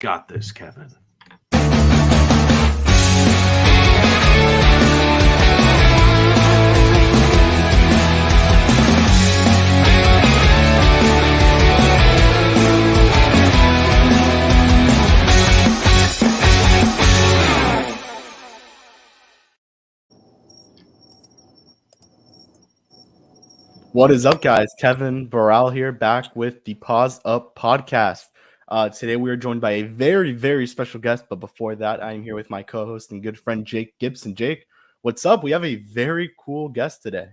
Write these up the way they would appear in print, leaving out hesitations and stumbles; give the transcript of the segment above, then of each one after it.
Got this, Kevin. What is up, guys? Kevin Burrell here, back with the Paws Up podcast. Today we are joined by a very, very special guest, but before that, I am here with my co-host and good friend Jake Gibson. Jake, what's up? We have a very cool guest today.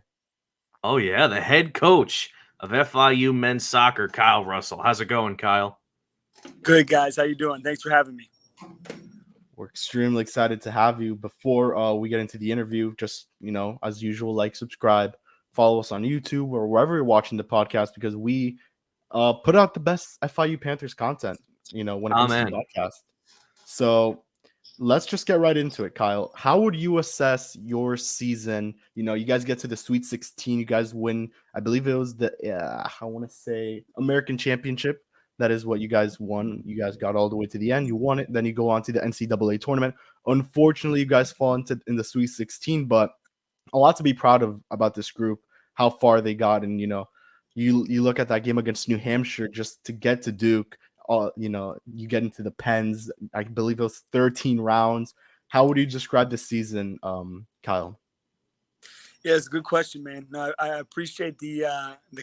Oh, yeah, the head coach of FIU men's soccer, Kyle Russell. How's it going, Kyle? Good, guys. How you doing? Thanks for having me. We're extremely excited to have you. Before we get into the interview, just, as usual, like, subscribe, follow us on YouTube or wherever you're watching the podcast, because we put out the best FIU Panthers content, when it comes to the podcast. So let's just get right into it, Kyle. How would you assess your season? You guys get to the Sweet 16. You guys win, I believe it was the, I want to say, American Championship. That is what you guys won. You guys got all the way to the end. You won it. Then you go on to the NCAA tournament. Unfortunately, you guys fall in the Sweet 16, but a lot to be proud of about this group, how far they got. And, you look at that game against New Hampshire just to get to Duke. You get into the Pens. I believe it was 13 rounds. How would you describe the season, Kyle? Yeah, it's a good question, man. No, I appreciate the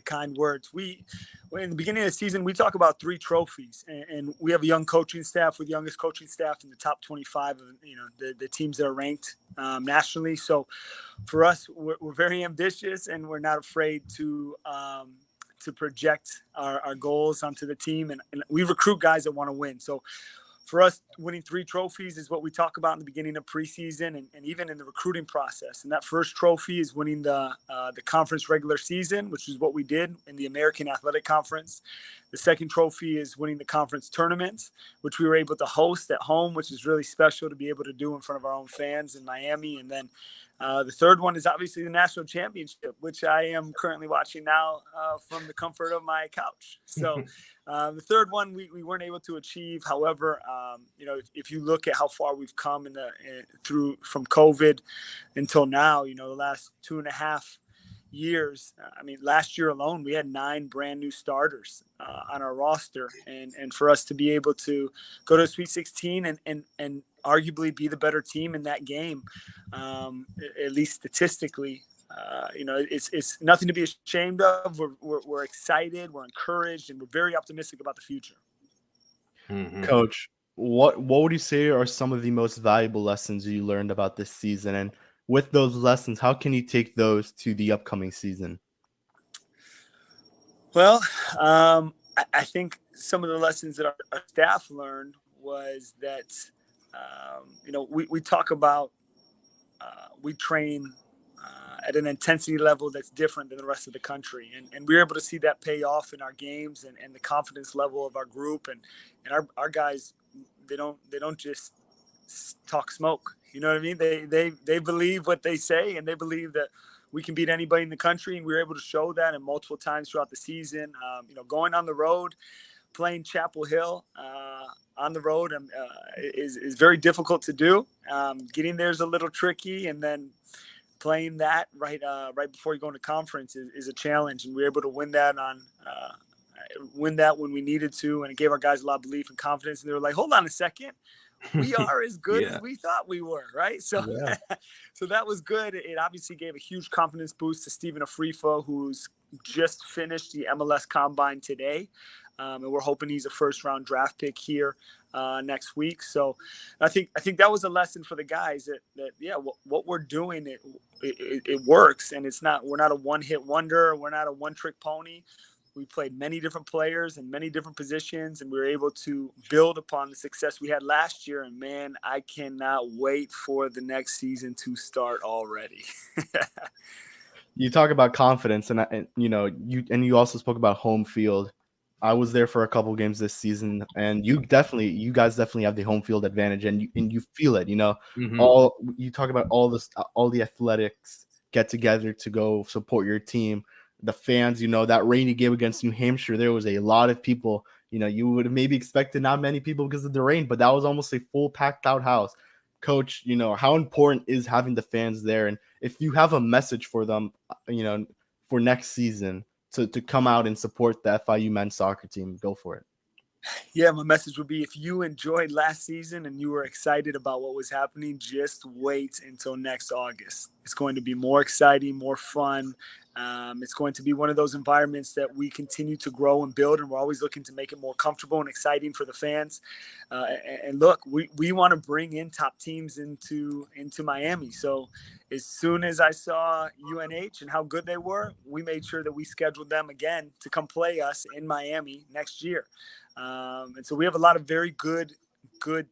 kind words. In the beginning of the season, we talk about 3 trophies, and we have a young coaching staff. We're the youngest coaching staff in the top 25 of the teams that are ranked nationally. So for us, we're very ambitious, and we're not afraid to project our goals onto the team, and we recruit guys that want to win. So for us, winning 3 trophies is what we talk about in the beginning of preseason and even in the recruiting process. And that first trophy is winning the conference regular season, which is what we did in the American Athletic Conference. The second trophy is winning the conference tournament, which we were able to host at home, which is really special to be able to do in front of our own fans in Miami. And then the third one is obviously the national championship, which I am currently watching now from the comfort of my couch. So the third one we weren't able to achieve. However, if you look at how far we've come through from COVID until now, the last 2.5 years. Last year alone, we had 9 brand new starters on our roster, and for us to be able to go to a Sweet 16 and arguably be the better team in that game, at least statistically, it's nothing to be ashamed of. We're excited, we're encouraged, and we're very optimistic about the future. Mm-hmm. Coach, what would you say are some of the most valuable lessons you learned about this season? And with those lessons, how can you take those to the upcoming season? Well, I think some of the lessons that our staff learned was that, we talk about, we train at an intensity level that's different than the rest of the country. And we're able to see that pay off in our games and the confidence level of our group. And our guys, they don't just talk smoke. You know what I mean? They believe what they say, and they believe that we can beat anybody in the country. And we were able to show that in multiple times throughout the season. Going on the road, playing Chapel Hill on the road is very difficult to do. Getting there is a little tricky, and then playing that right before you go into conference is a challenge. And we were able to win that when we needed to, and it gave our guys a lot of belief and confidence. And they were like, "Hold on a second. We are as good as we thought we were," right? So, so that was good. It obviously gave a huge confidence boost to Stephen Afrifa, who's just finished the MLS Combine today. And we're hoping he's a first-round draft pick here next week. So I think that was a lesson for the guys that what we're doing, it works. And we're not a one-hit wonder. We're not a one-trick pony. We played many different players in many different positions, and we were able to build upon the success we had last year. And, man, I cannot wait for the next season to start already. You talk about confidence, and you also spoke about home field. I was there for a couple games this season, and you guys definitely have the home field advantage, and you feel it. Mm-hmm. You talk about all the athletics get together to go support your team. The fans, that rainy game against New Hampshire, there was a lot of people, You would have maybe expected not many people because of the rain, but that was almost a full packed out house. Coach, how important is having the fans there? And if you have a message for them, for next season to come out and support the FIU men's soccer team, go for it. Yeah, my message would be, if you enjoyed last season and you were excited about what was happening, just wait until next August. It's going to be more exciting, more fun. It's going to be one of those environments that we continue to grow and build, and we're always looking to make it more comfortable and exciting for the fans. And look, we want to bring in top teams into Miami. So as soon as I saw UNH and how good they were, we made sure that we scheduled them again to come play us in Miami next year. And so we have a lot of very good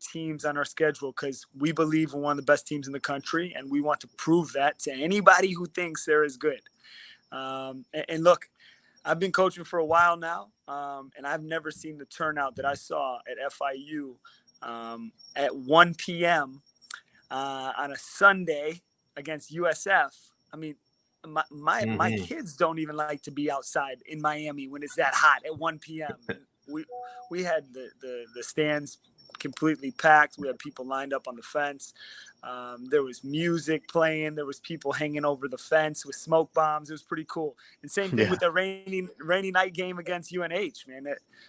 teams on our schedule because we believe we're one of the best teams in the country, and we want to prove that to anybody who thinks they're as good. And look, I've been coaching for a while now, and I've never seen the turnout that I saw at FIU at 1 p.m. On a Sunday against USF. I mean, my kids don't even like to be outside in Miami when it's that hot at 1 p.m. We had the stands completely packed. We had people lined up on the fence. There was music playing. There was people hanging over the fence with smoke bombs. It was pretty cool. And same thing with the rainy night game against UNH, man.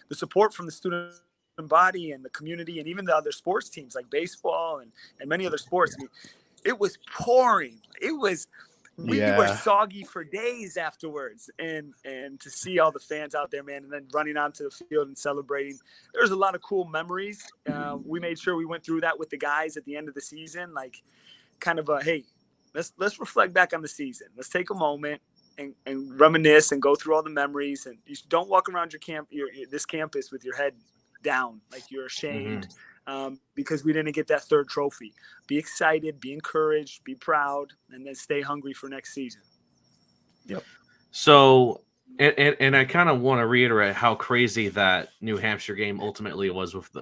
The support from the student body and the community and even the other sports teams like baseball and many other sports. I mean, it was pouring. We were soggy for days afterwards, and to see all the fans out there, man, and then running onto the field and celebrating. There's a lot of cool memories. We made sure we went through that with the guys at the end of the season, like kind of hey, let's reflect back on the season. Let's take a moment and reminisce and go through all the memories. And you don't walk around this campus with your head down like you're ashamed. Because we didn't get that third trophy. Be excited, be encouraged, be proud, and then stay hungry for next season. Yep. So, and I kind of want to reiterate how crazy that New Hampshire game ultimately was with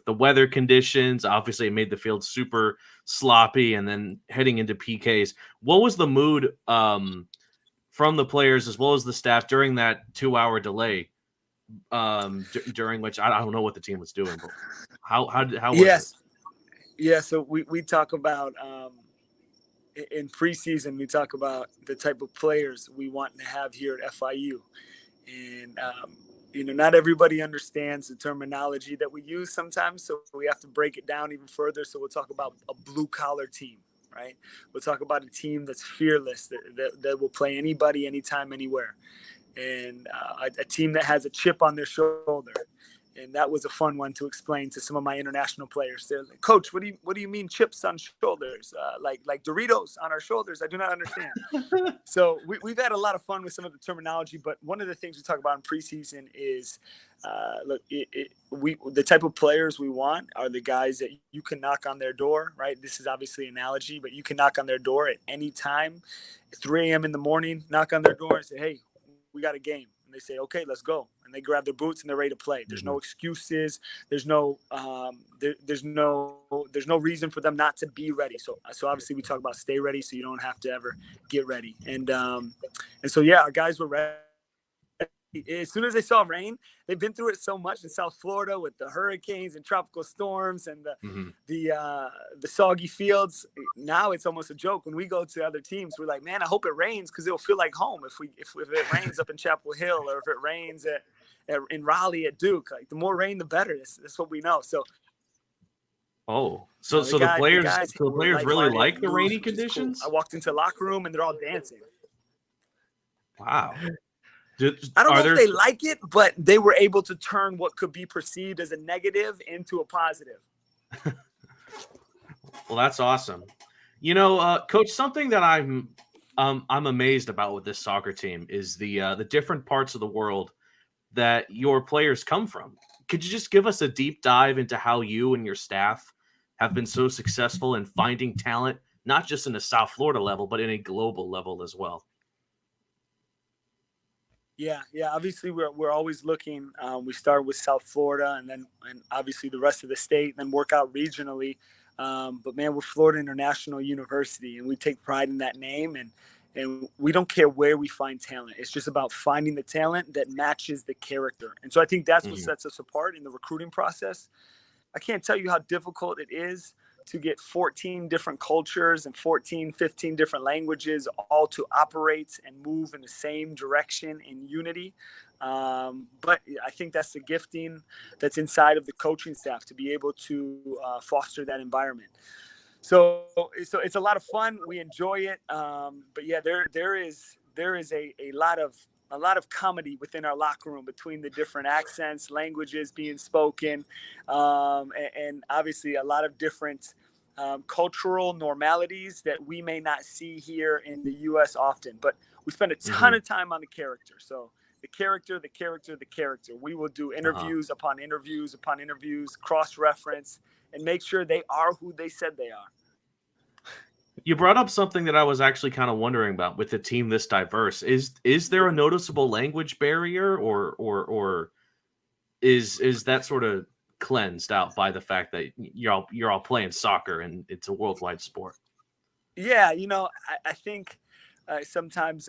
the weather conditions. Obviously, it made the field super sloppy, and then heading into PKs. What was the mood from the players as well as the staff during that 2-hour delay? During which I don't know what the team was doing, but how was it? Yeah. So we talk about in preseason, we talk about the type of players we want to have here at FIU, and not everybody understands the terminology that we use sometimes, so we have to break it down even further. So we'll talk about a blue collar team, right? We'll talk about a team that's fearless, that will play anybody, anytime, anywhere. And a team that has a chip on their shoulder. And that was a fun one to explain to some of my international players. They're like, Coach, what do you mean chips on shoulders? Like Doritos on our shoulders? I do not understand. So we've had a lot of fun with some of the terminology, but one of the things we talk about in preseason is, the type of players we want are the guys that you can knock on their door, right? This is obviously an analogy, but you can knock on their door at any time, 3 a.m. in the morning, knock on their door and say, hey, we got a game. And they say, okay, let's go. And they grab their boots and they're ready to play. There's no excuses. There's no reason for them not to be ready. So obviously we talk about stay ready so you don't have to ever get ready. And so, yeah, our guys were ready. As soon as they saw rain, they've been through it so much in South Florida with the hurricanes and tropical storms and the soggy fields. Now it's almost a joke. When we go to other teams, we're like, man, I hope it rains because it'll feel like home. If it rains up in Chapel Hill or if it rains in Raleigh at Duke, like the more rain, the better. That's what we know. So. So the players really like the rainy conditions. Cool. I walked into the locker room and they're all dancing. Wow. I don't know if they like it, but they were able to turn what could be perceived as a negative into a positive. Well, that's awesome. Coach, something that I'm amazed about with this soccer team is the different parts of the world that your players come from. Could you just give us a deep dive into how you and your staff have been so successful in finding talent, not just in a South Florida level, but in a global level as well? Yeah. Obviously, we're always looking. We start with South Florida, and obviously the rest of the state, and then work out regionally. But man, we're Florida International University, and we take pride in that name. And we don't care where we find talent. It's just about finding the talent that matches the character. And so I think that's what sets us apart in the recruiting process. I can't tell you how difficult it is to get 14 different cultures and 14, 15 different languages all to operate and move in the same direction in unity. But I think that's the gifting that's inside of the coaching staff to be able to foster that environment. So it's a lot of fun. We enjoy it. But yeah, there is a lot of comedy within our locker room between the different accents, languages being spoken, and obviously a lot of different cultural normalities that we may not see here in the U.S. often. But we spend a ton of time on the character. So the character. We will do interviews upon interviews upon interviews, cross-reference, and make sure they are who they said they are. You brought up something that I was actually kind of wondering about with a team this diverse. Is there a noticeable language barrier, or is that sort of cleansed out by the fact that you're all playing soccer and it's a worldwide sport? Yeah, I think sometimes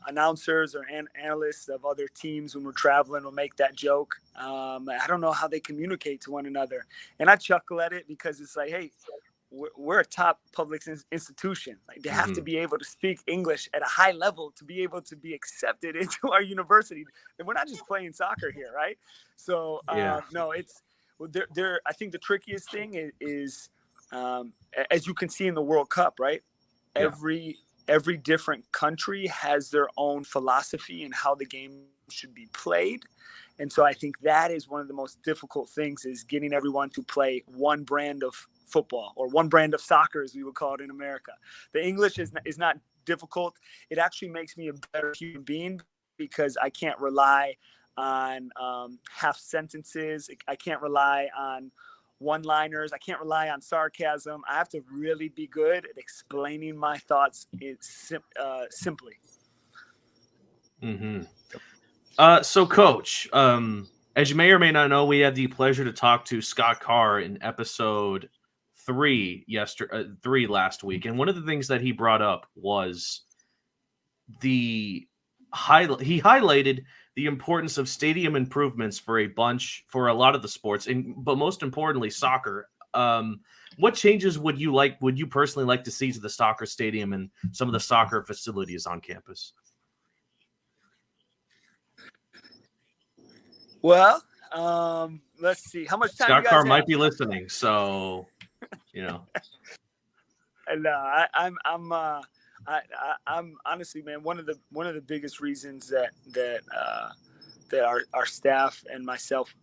announcers or analysts of other teams when we're traveling will make that joke. I don't know how they communicate to one another, and I chuckle at it because it's like, hey, we're a top public institution. Like, they have to be able to speak English at a high level to be able to be accepted into our university. And we're not just playing soccer here, right? So no, it's there. I think the trickiest thing is as you can see in the World Cup, right? Yeah. Every different country has their own philosophy and how the game should be played. And so I think that is one of the most difficult things, is getting everyone to play one brand of football, or one brand of soccer, as we would call it in America. The English is not difficult. It actually makes me a better human being because I can't rely on half sentences. I can't rely on one-liners. I can't rely on sarcasm. I have to really be good at explaining my thoughts simply. So, Coach, as you may or may not know, we had the pleasure to talk to Scott Carr in episode 3 last week, and one of the things that he brought up was he highlighted the importance of stadium improvements for a lot of the sports, but most importantly, soccer. What changes would you personally like to see to the soccer stadium and some of the soccer facilities on campus? Well, let's see. How much time Scott you guys Carr have? might be listening, so And I'm honestly, man, one of the biggest reasons that our staff and myself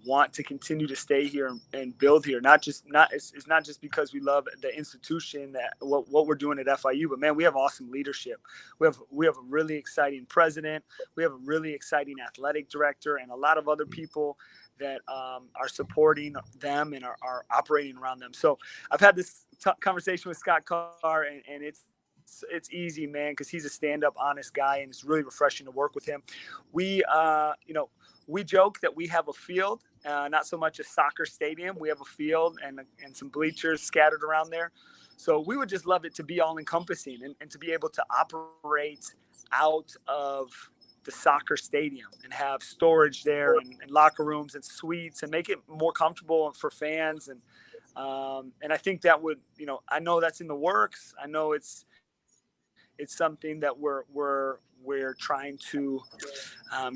want to continue to stay here and build here. It's not just because we love the institution, that what we're doing at FIU, but man, we have awesome leadership. We have a really exciting president. We have a really exciting athletic director, and a lot of other people that are supporting them and are operating around them. So I've had this conversation with Scott Carr, and it's easy, man, because he's a stand-up, honest guy, and it's really refreshing to work with him. We joke that we have a field, not so much a soccer stadium. We have a field and some bleachers scattered around there. So we would just love it to be all-encompassing and to be able to operate out of the soccer stadium and have storage there and locker rooms and suites and make it more comfortable for fans. And I think that would, I know that's in the works. I know it's something that we're trying to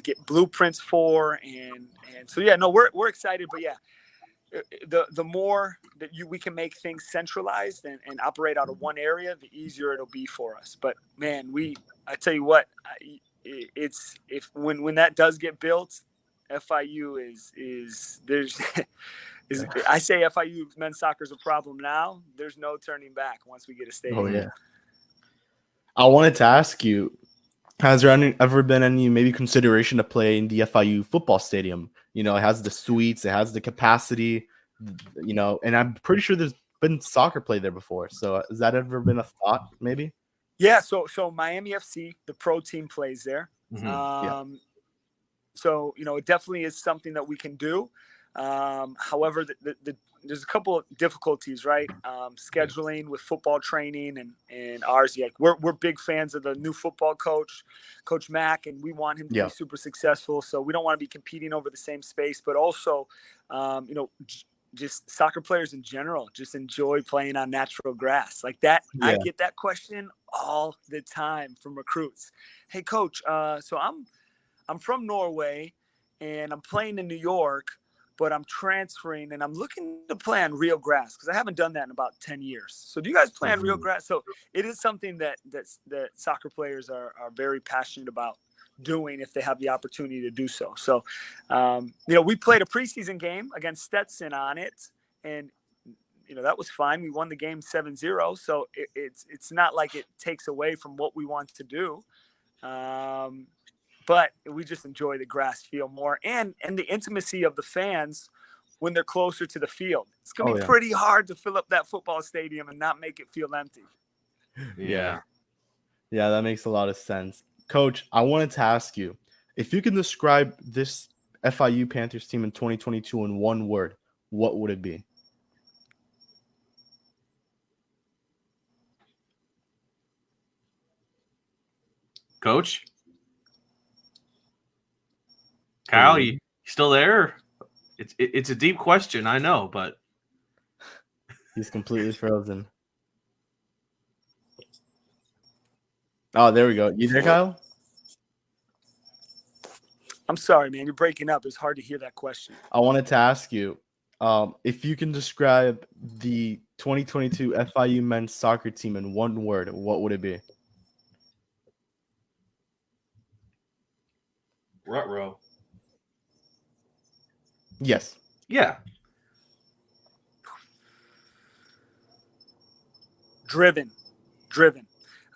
get blueprints for, and so yeah, no, we're excited. But yeah, the more that we can make things centralized and operate out of one area, the easier it'll be for us. But man, I tell you what, when that does get built, FIU is I say FIU men's soccer is a problem now. There's no turning back once we get a stadium. Oh yeah. I wanted to ask you, has there ever been any maybe consideration to play in the FIU football stadium? It has the suites, it has the capacity, and I'm pretty sure there's been soccer play there before. So has that ever been a thought, maybe? Yeah. So Miami FC, the pro team, plays there. Yeah. So, it definitely is something that we can do. However, there's a couple of difficulties, right? Scheduling with football training and ours. Like we're big fans of the new football coach, Coach Mack, and we want him to be super successful. So we don't want to be competing over the same space, but also, just soccer players in general just enjoy playing on natural grass like that. I get that question all the time from recruits. Hey, coach, so I'm from Norway and I'm playing in New York, but I'm transferring and I'm looking to play on real grass because I haven't done that in about 10 years. So do you guys play on real grass? So it is something that soccer players are very passionate about doing if they have the opportunity to do so. So, we played a preseason game against Stetson on it, and that was fine. We won the game 7-0. So it's not like it takes away from what we want to do. But we just enjoy the grass feel more and the intimacy of the fans when they're closer to the field. It's going to be pretty hard to fill up that football stadium and not make it feel empty. Yeah, that makes a lot of sense. Coach, I wanted to ask you, if you can describe this FIU Panthers team in 2022 in one word, what would it be? Coach? Kyle, you still there? It's a deep question, I know, but he's completely frozen. Oh, there we go. You there, Kyle? I'm sorry, man. You're breaking up. It's hard to hear that question. I wanted to ask you, if you can describe the 2022 FIU men's soccer team in one word, what would it be? Ruh-roh. Yes. Yeah. Driven.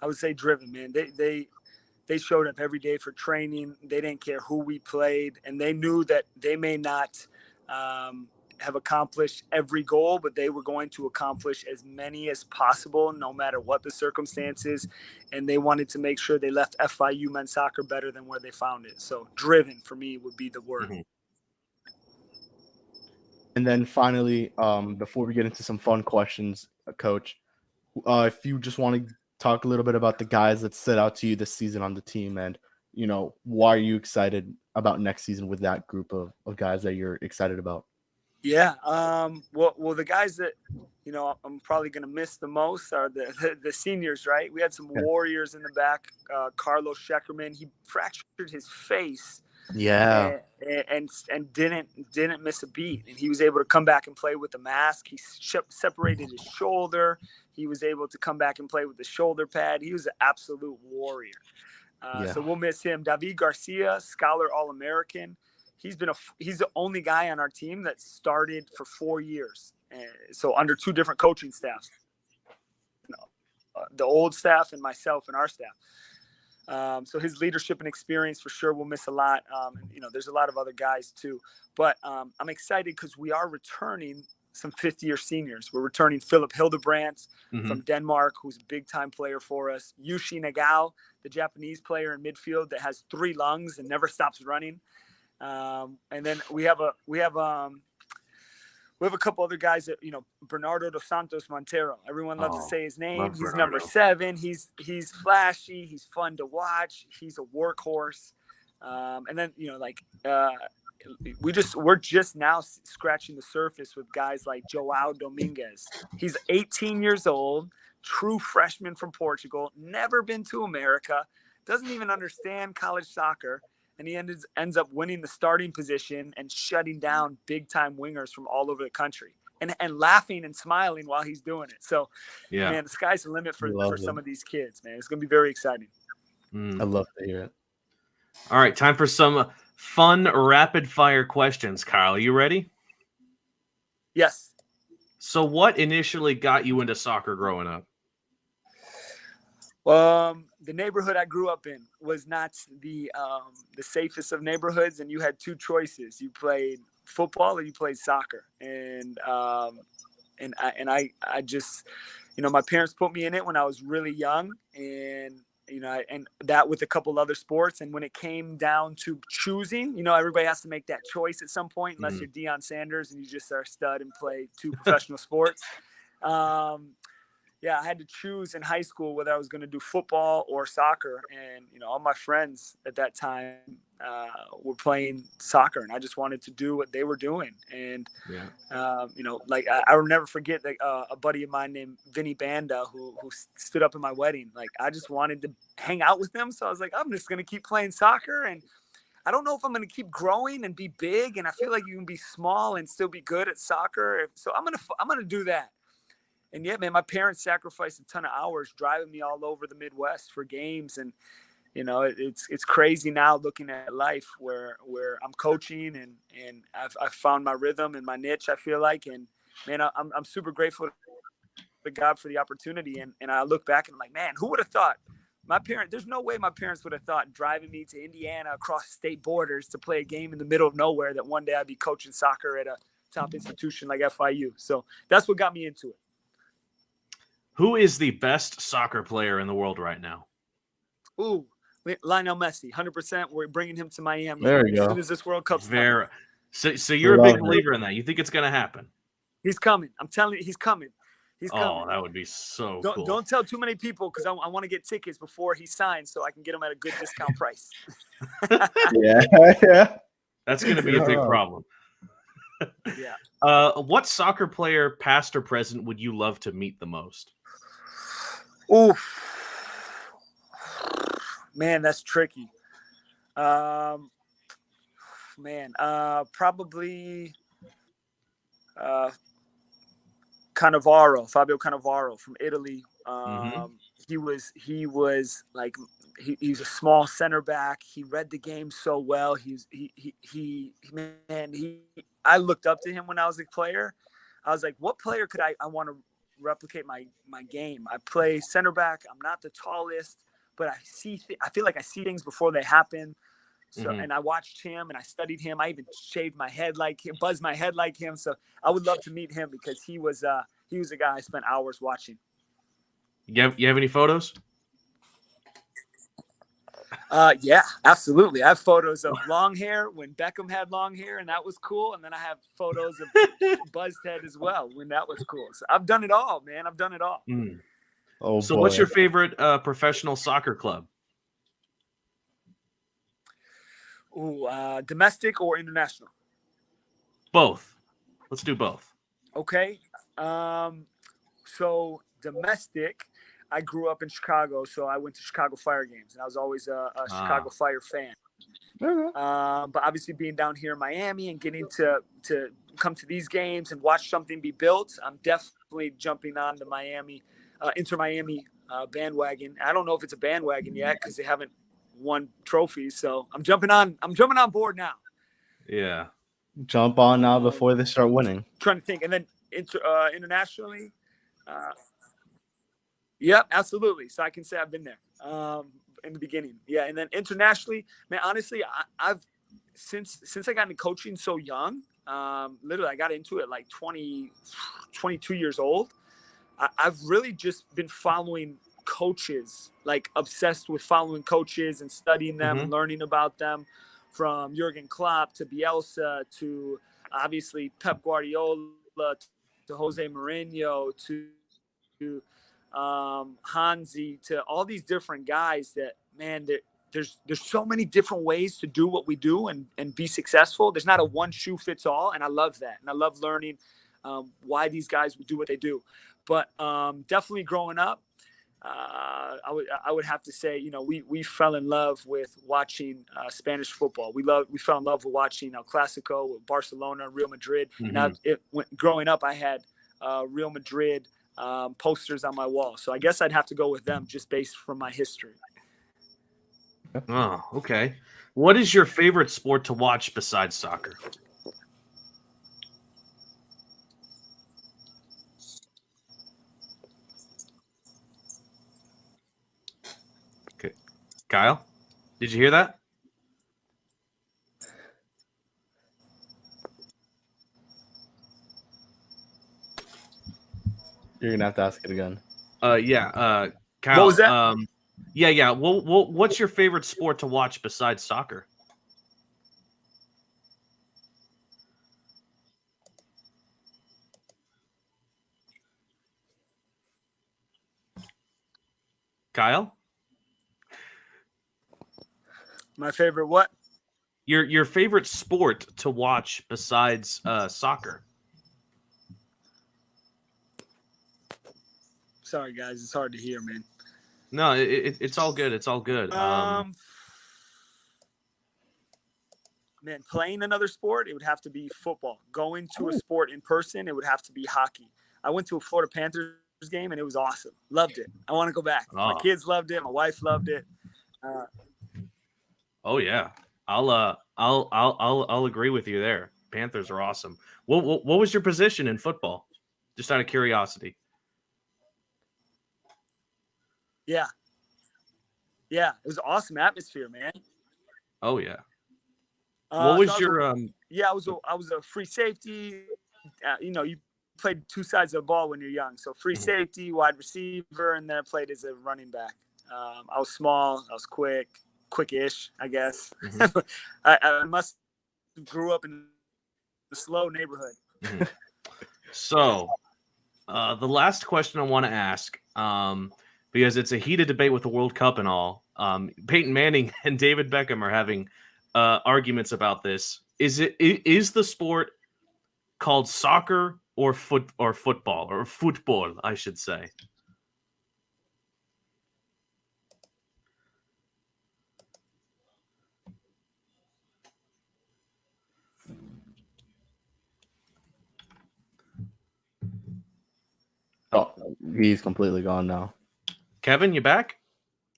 I would say driven, man. They showed up every day for training. They didn't care who we played, and they knew that they may not have accomplished every goal, but they were going to accomplish as many as possible, no matter what the circumstances. And they wanted to make sure they left FIU men's soccer better than where they found it. So driven for me would be the word. Mm-hmm. And then finally, before we get into some fun questions, Coach, if you just want to talk a little bit about the guys that stood out to you this season on the team and, why are you excited about next season with that group of guys that you're excited about? Yeah. Well, the guys that, I'm probably going to miss the most are the seniors, right? We had some warriors in the back. Carlos Scheckerman, he fractured his face. Yeah. And didn't miss a beat. And he was able to come back and play with the mask. He separated his shoulder. He was able to come back and play with the shoulder pad. He was an absolute warrior. So we'll miss him. David Garcia, Scholar All-American. He's the only guy on our team that started for 4 years. So under 2 different coaching staffs, the old staff and myself and our staff. So his leadership and experience for sure will miss a lot. There's a lot of other guys too, but I'm excited because we are returning some 5th-year seniors. We're returning Philip Hildebrandt from Denmark, who's a big-time player for us. Yushi Nagao, the Japanese player in midfield that has 3 lungs and never stops running. And then we have a couple other guys that, Bernardo dos Santos Montero. Everyone loves to say his name. He's Bernardo. Number 7. He's flashy. He's fun to watch. He's a workhorse. And then, we're just now scratching the surface with guys like Joao Dominguez. He's 18 years old, true freshman from Portugal, never been to America, doesn't even understand college soccer. And he ends up winning the starting position and shutting down big-time wingers from all over the country and laughing and smiling while he's doing it. So, man, the sky's the limit for some of these kids, man. It's going to be very exciting. I love to hear it. All right, time for some fun rapid-fire questions. Kyle, are you ready? Yes. So what initially got you into soccer growing up? The neighborhood I grew up in was not the safest of neighborhoods, and you had 2 choices: you played football or you played soccer. And I just, my parents put me in it when I was really young, and and that with a couple other sports. And when it came down to choosing, everybody has to make that choice at some point, unless you're Deion Sanders and you just are a stud and play 2 professional sports. I had to choose in high school whether I was going to do football or soccer. And, all my friends at that time were playing soccer, and I just wanted to do what they were doing. And, I will never forget that a buddy of mine named Vinny Banda, who stood up in my wedding. Like, I just wanted to hang out with him. So I was like, I'm just going to keep playing soccer. And I don't know if I'm going to keep growing and be big. And I feel like you can be small and still be good at soccer. So I'm going to do that. And yeah, man, my parents sacrificed a ton of hours driving me all over the Midwest for games. And, it's crazy now looking at life where I'm coaching and I've found my rhythm and my niche, I feel like. And man, I'm super grateful to God for the opportunity. And I look back and I'm like, man, who would have thought there's no way my parents would have thought driving me to Indiana across state borders to play a game in the middle of nowhere that one day I'd be coaching soccer at a top institution like FIU. So that's what got me into it. Who is the best soccer player in the world right now? Ooh, Lionel Messi, 100%. We're bringing him to Miami there you as go. soon as this World Cup's coming. So you're a big believer in that. You think it's going to happen? He's coming. I'm telling you, he's coming. He's coming. Oh, that would be so cool. Don't tell too many people because I want to get tickets before he signs so I can get him at a good discount price. Yeah. That's going to be a big problem. Yeah. What soccer player, past or present, would you love to meet the most? Ooh, man, that's tricky. Probably Fabio Cannavaro from Italy. He was like he's a small center back. He read the game so well. I looked up to him when I was a player. I was like, what player could I want to replicate my game? I play center back. I'm not the tallest, but I feel like I see things before they happen. So, and I watched him and I studied him. I even shaved my head like him, buzzed my head like him. So I would love to meet him because he was a guy I spent hours watching. You have any photos? Yeah, absolutely. I have photos of long hair when Beckham had long hair, and that was cool. And then I have photos of buzzed head as well when that was cool. So I've done it all, man. I've done it all. Oh, so boy. What's your favorite professional soccer club? Ooh, domestic or international? Both. Let's do both. Okay. So domestic, I grew up in Chicago, so I went to Chicago Fire games, and I was always a Chicago Fire fan. But obviously being down here in Miami and getting to come to these games and watch something be built, I'm definitely jumping on the Inter Miami bandwagon. I don't know if it's a bandwagon yet because they haven't won trophies, so I'm jumping on board now. Yeah. Jump on now before they start winning. Trying to think, and then internationally, yep, absolutely. So I can say I've been there in the beginning. Yeah, and then internationally, man, honestly, I've since I got into coaching so young, literally I got into it like 22 years old. I've really just been following coaches, like obsessed with following coaches and studying them and learning about them, from Jurgen Klopp to Bielsa to obviously Pep Guardiola to Jose Mourinho to Hansi, to all these different guys that, man, there's so many different ways to do what we do and be successful. There's not a one shoe fits all. And I love that. And I love learning why these guys would do what they do. But definitely growing up, I would have to say, we fell in love with watching Spanish football. We fell in love with watching El Clasico with Barcelona, Real Madrid. And growing up, I had Real Madrid posters on my wall. So I guess I'd have to go with them just based from my history. Oh, okay. What is your favorite sport to watch besides soccer? Okay. Kyle, did you hear that? You're gonna have to ask it again. Yeah. Kyle, What was that? Yeah. What's your favorite sport to watch besides soccer? Kyle? My favorite what? Your favorite sport to watch besides soccer? Sorry, guys, it's hard to hear, man. No, it's all good. It's all good. Man, playing another sport, it would have to be football. Going to a sport in person, it would have to be hockey. I went to a Florida Panthers game and it was awesome. Loved it. I want to go back. My kids loved it. My wife loved it. Oh yeah, I'll agree with you there. Panthers are awesome. What was your position in football? Just out of curiosity. Yeah, it was an awesome atmosphere, man. Oh yeah. What was your Yeah, I was a free safety. You played two sides of the ball when you're young, so free safety, wide receiver, and then I played as a running back. I was small, I was quickish, I guess. Mm-hmm. I must have grew up in a slow neighborhood. Mm-hmm. So, the last question I want to ask, because it's a heated debate with the World Cup and all. Peyton Manning and David Beckham are having arguments about this. Is the sport called soccer or football, I should say? Oh, he's completely gone now. Kevin, you back?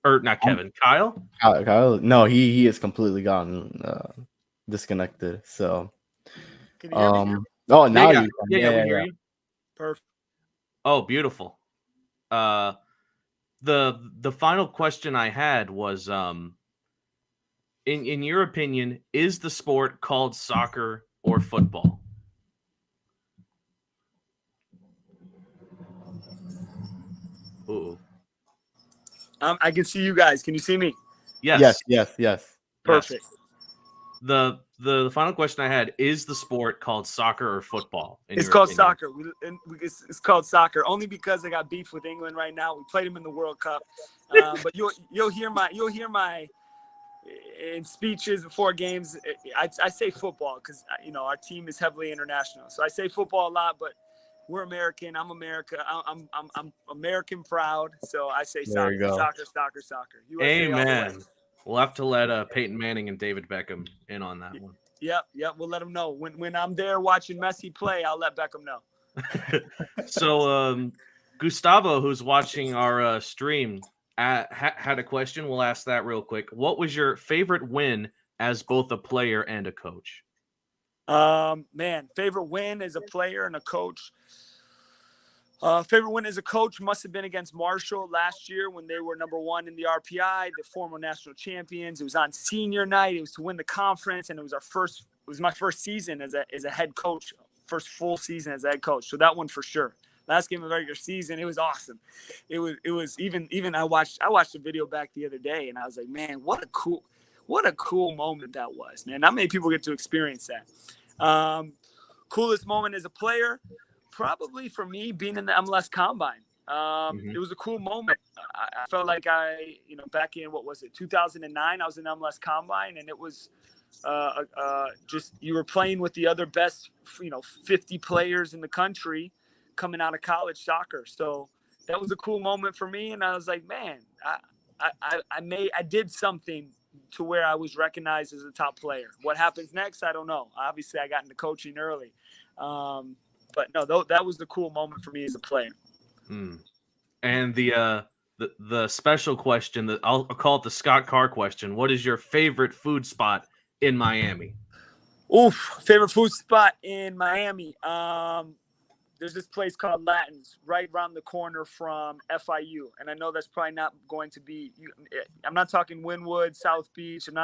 Or not Kevin? Kyle? Kyle? No, he is completely gone, disconnected. So, Can you hear me? oh, now yeah, you can. we hear you. Perfect. Oh, beautiful. The final question I had was, in your opinion, is the sport called soccer or football? Ooh. I can see you guys. Can you see me? Yes. Perfect. Yes. The final question I had, is the sport called soccer or football? It's called soccer. It's called soccer only because I got beef with England right now. We played them in the World Cup, but you'll hear my in speeches before games. I say football because our team is heavily international, so I say football a lot. But we're American. I'm America. I'm American proud. So I say There you go. soccer. USA all the way. Amen. We'll have to let Peyton Manning and David Beckham in on that one. Yep. We'll let them know when I'm there watching Messi play. I'll let Beckham know. So, Gustavo, who's watching our stream, had a question. We'll ask that real quick. What was your favorite win as both a player and a coach? Man, favorite win as a player and a coach. Favorite win as a coach must have been against Marshall last year when they were number 1 in the RPI, the former national champions. It was on senior night. It was to win the conference, and it was my first season as a head coach, first full season as a head coach. So that one for sure. Last game of the regular season, it was awesome. It was even I watched the video back the other day, and I was like, man, what a cool moment that was, man. Not many people get to experience that. Coolest moment as a player. Probably for me being in the MLS Combine. It was a cool moment. I felt like back in, 2009, I was in the MLS Combine, and it was just you were playing with the other best, 50 players in the country coming out of college soccer. So that was a cool moment for me, and I was like, man, I did something to where I was recognized as a top player. What happens next, I don't know. Obviously, I got into coaching early. But no, that was the cool moment for me as a player. And the special question that I'll call it the Scott Carr question. What is your favorite food spot in Miami? Oof, favorite food spot in Miami. There's this place called Latins right around the corner from FIU. And I know that's probably not going to be, I'm not talking Wynwood, South Beach. I'm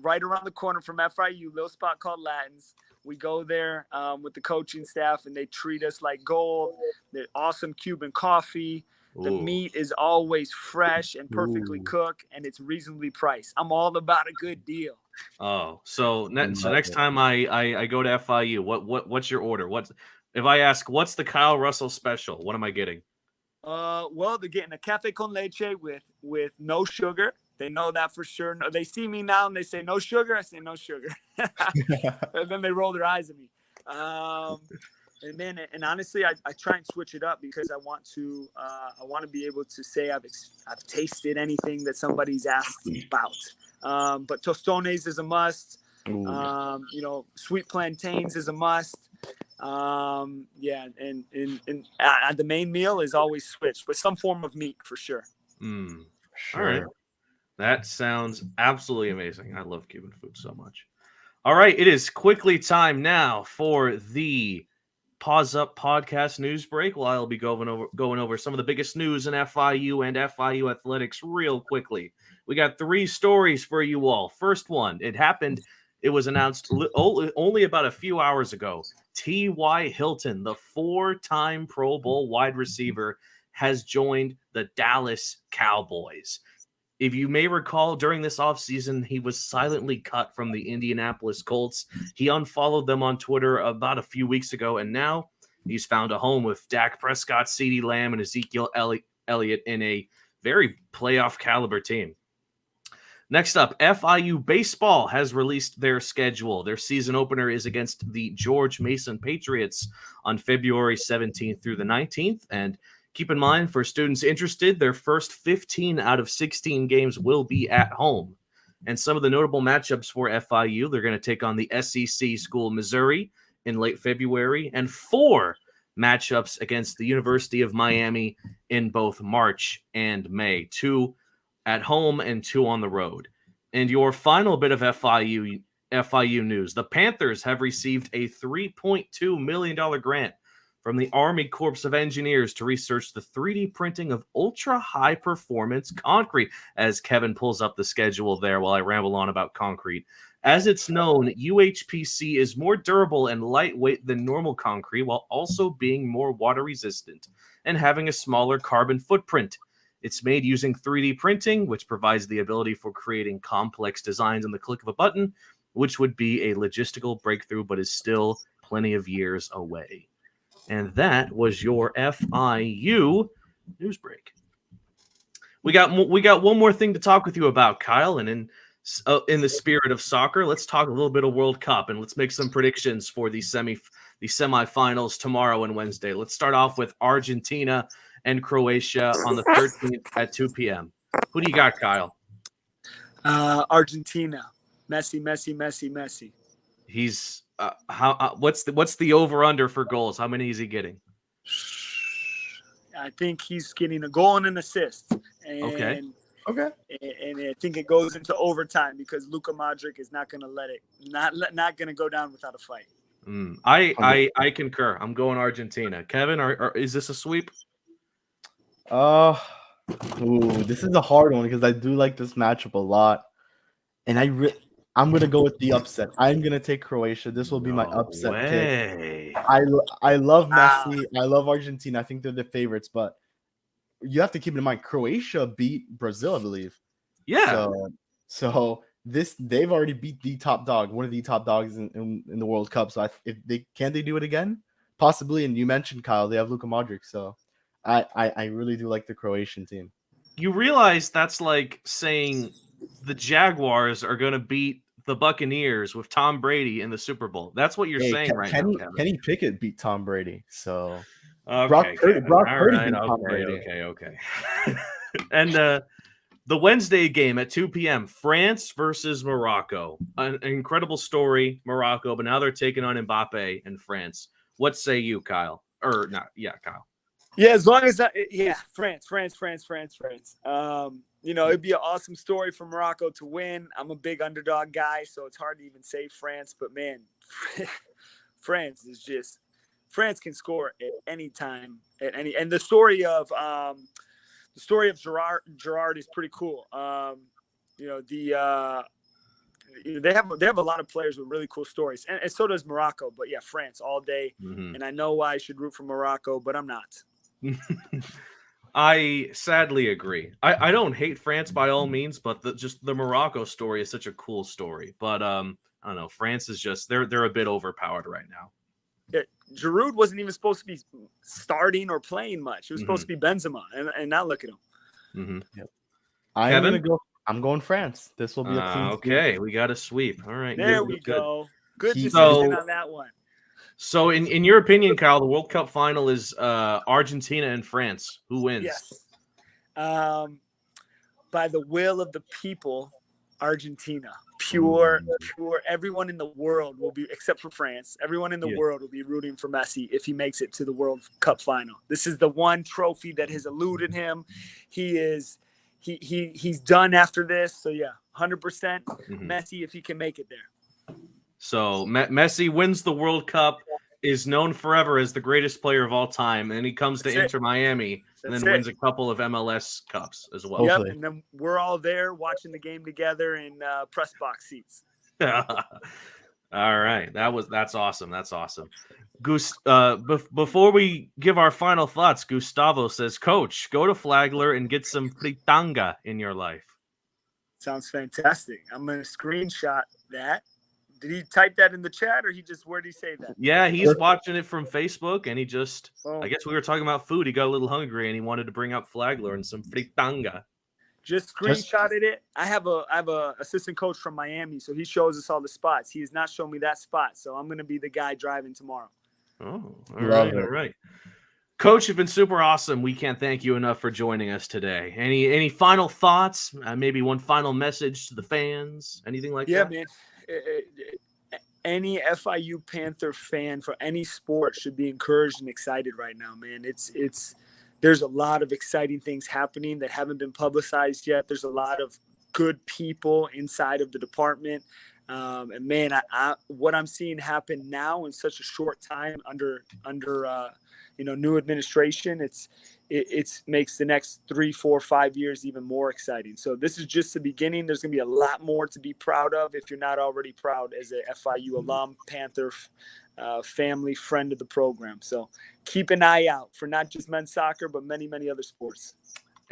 right around the corner from FIU, little spot called Latins. We go there with the coaching staff, and they treat us like gold. They're awesome Cuban coffee. The Ooh. meat is always fresh and perfectly Ooh. cooked, and it's reasonably priced. I'm all about a good deal. Oh, so Love next it. time I go to FIU, what's your order? What's if I ask what's the Kyle Russell special? What am I getting? Well, they're getting a cafe con leche with no sugar. They know that for sure. No, they see me now and they say no sugar. I say no sugar, and then they roll their eyes at me. And then, and honestly, I try and switch it up because I want to be able to say I've tasted anything that somebody's asked about. But tostones is a must. Ooh. Sweet plantains is a must. Yeah, and the main meal is always switched with some form of meat for sure. All right. Sure. That sounds absolutely amazing. I love Cuban food so much. All right, it is quickly time now for the Pause Up podcast news break. Well, I'll be going over some of the biggest news in FIU and FIU athletics real quickly. We got 3 stories for you all. First one, it happened. It was announced only about a few hours ago. T.Y. Hilton, the 4-time Pro Bowl wide receiver, has joined the Dallas Cowboys. If you may recall, during this offseason, he was silently cut from the Indianapolis Colts. He unfollowed them on Twitter about a few weeks ago, and now he's found a home with Dak Prescott, CeeDee Lamb, and Ezekiel Elliott in a very playoff caliber team. Next up, FIU baseball has released their schedule. Their season opener is against the George Mason Patriots on February 17th through the 19th, and keep in mind, for students interested, their first 15 out of 16 games will be at home. And some of the notable matchups for FIU, they're going to take on the SEC school Missouri in late February, and 4 matchups against the University of Miami in both March and May. 2 at home and 2 on the road. And your final bit of FIU news, the Panthers have received a $3.2 million grant from the Army Corps of Engineers to research the 3D printing of ultra-high performance concrete, as Kevin pulls up the schedule there while I ramble on about concrete. As it's known, UHPC is more durable and lightweight than normal concrete while also being more water resistant and having a smaller carbon footprint. It's made using 3D printing, which provides the ability for creating complex designs on the click of a button, which would be a logistical breakthrough but is still plenty of years away. And that was your FIU news break. We got one more thing to talk with you about, Kyle. And in the spirit of soccer, let's talk a little bit of World Cup and let's make some predictions for the semifinals tomorrow and Wednesday. Let's start off with Argentina and Croatia on the 13th at 2 p.m. Who do you got, Kyle? Argentina. Messi. He's what's the over under for goals? How many is he getting? I think he's getting a goal and an assist. And, okay. And I think it goes into overtime because Luka Modric is not going to let it not going to go down without a fight. I concur. I'm going Argentina. Kevin, is this a sweep? This is a hard one because I do like this matchup a lot, and I'm gonna go with the upset. I'm gonna take Croatia. This will be my upset pick. I love Messi. I love Argentina. I think they're the favorites, but you have to keep in mind Croatia beat Brazil, I believe. Yeah. So they've already beat the top dog, one of the top dogs in the World Cup. So if they do it again, possibly. And you mentioned Kyle, they have Luka Modric, so I really do like the Croatian team. You realize that's like saying the Jaguars are going to beat the Buccaneers with Tom Brady in the Super Bowl. That's what you're saying right now, Kevin. Kenny Pickett beat Tom Brady, so Brock Purdy beat Tom Brady. Okay. And the Wednesday game at 2 p.m., France versus Morocco. An incredible story, Morocco, but now they're taking on Mbappe and France. What say you, Kyle? Or not? Yeah, Kyle. Yeah, as long as that, France. It'd be an awesome story for Morocco to win. I'm a big underdog guy, so it's hard to even say France. But man, France can score at any time, and the story of Gerard is pretty cool. They have a lot of players with really cool stories, and so does Morocco. But yeah, France all day, and I know why I should root for Morocco, but I'm not. I sadly agree. I don't hate France by all means, but just the Morocco story is such a cool story. But I don't know. France is just they're a bit overpowered right now. Yeah, Giroud wasn't even supposed to be starting or playing much. It was supposed to be Benzema, and now look at him. Mm-hmm. Yep. I'm going France. This will be a clean okay, we got a sweep. All right. There we go. Good decision on that one. So, in your opinion, Kyle, the World Cup final is Argentina and France. Who wins? Yes. By the will of the people, Argentina. Pure. Everyone in the world will be, except for France, everyone in the world will be rooting for Messi if he makes it to the World Cup final. This is the one trophy that has eluded him. He's done after this. So, 100% Messi if he can make it there. So Messi wins the World Cup, is known forever as the greatest player of all time, and he comes to Inter Miami and then wins a couple of MLS Cups as well. Yep, and then we're all there watching the game together in press box seats. All right, that's awesome. That's awesome. Before we give our final thoughts, Gustavo says, "Coach, go to Flagler and get some fritanga in your life." Sounds fantastic. I'm gonna screenshot that. Did he type that in the chat, or where did he say that? Yeah, he's watching it from Facebook, and he just, I guess we were talking about food. He got a little hungry, and he wanted to bring up Flagler and some fritanga. Just screenshotted it. I have a assistant coach from Miami, so he shows us all the spots. He has not shown me that spot, so I'm going to be the guy driving tomorrow. Oh, all right. Coach, you've been super awesome. We can't thank you enough for joining us today. Any final thoughts? Maybe one final message to the fans? Anything like that? Yeah, man. Any FIU Panther fan for any sport should be encouraged and excited right now, man. There's a lot of exciting things happening that haven't been publicized yet. There's a lot of good people inside of the department. And man, what I'm seeing happen now in such a short time under new administration, it makes the next 3, 4, 5 years even more exciting. So this is just the beginning. There's going to be a lot more to be proud of if you're not already proud as a FIU alum, Panther, family, friend of the program. So keep an eye out for not just men's soccer, but many, many other sports.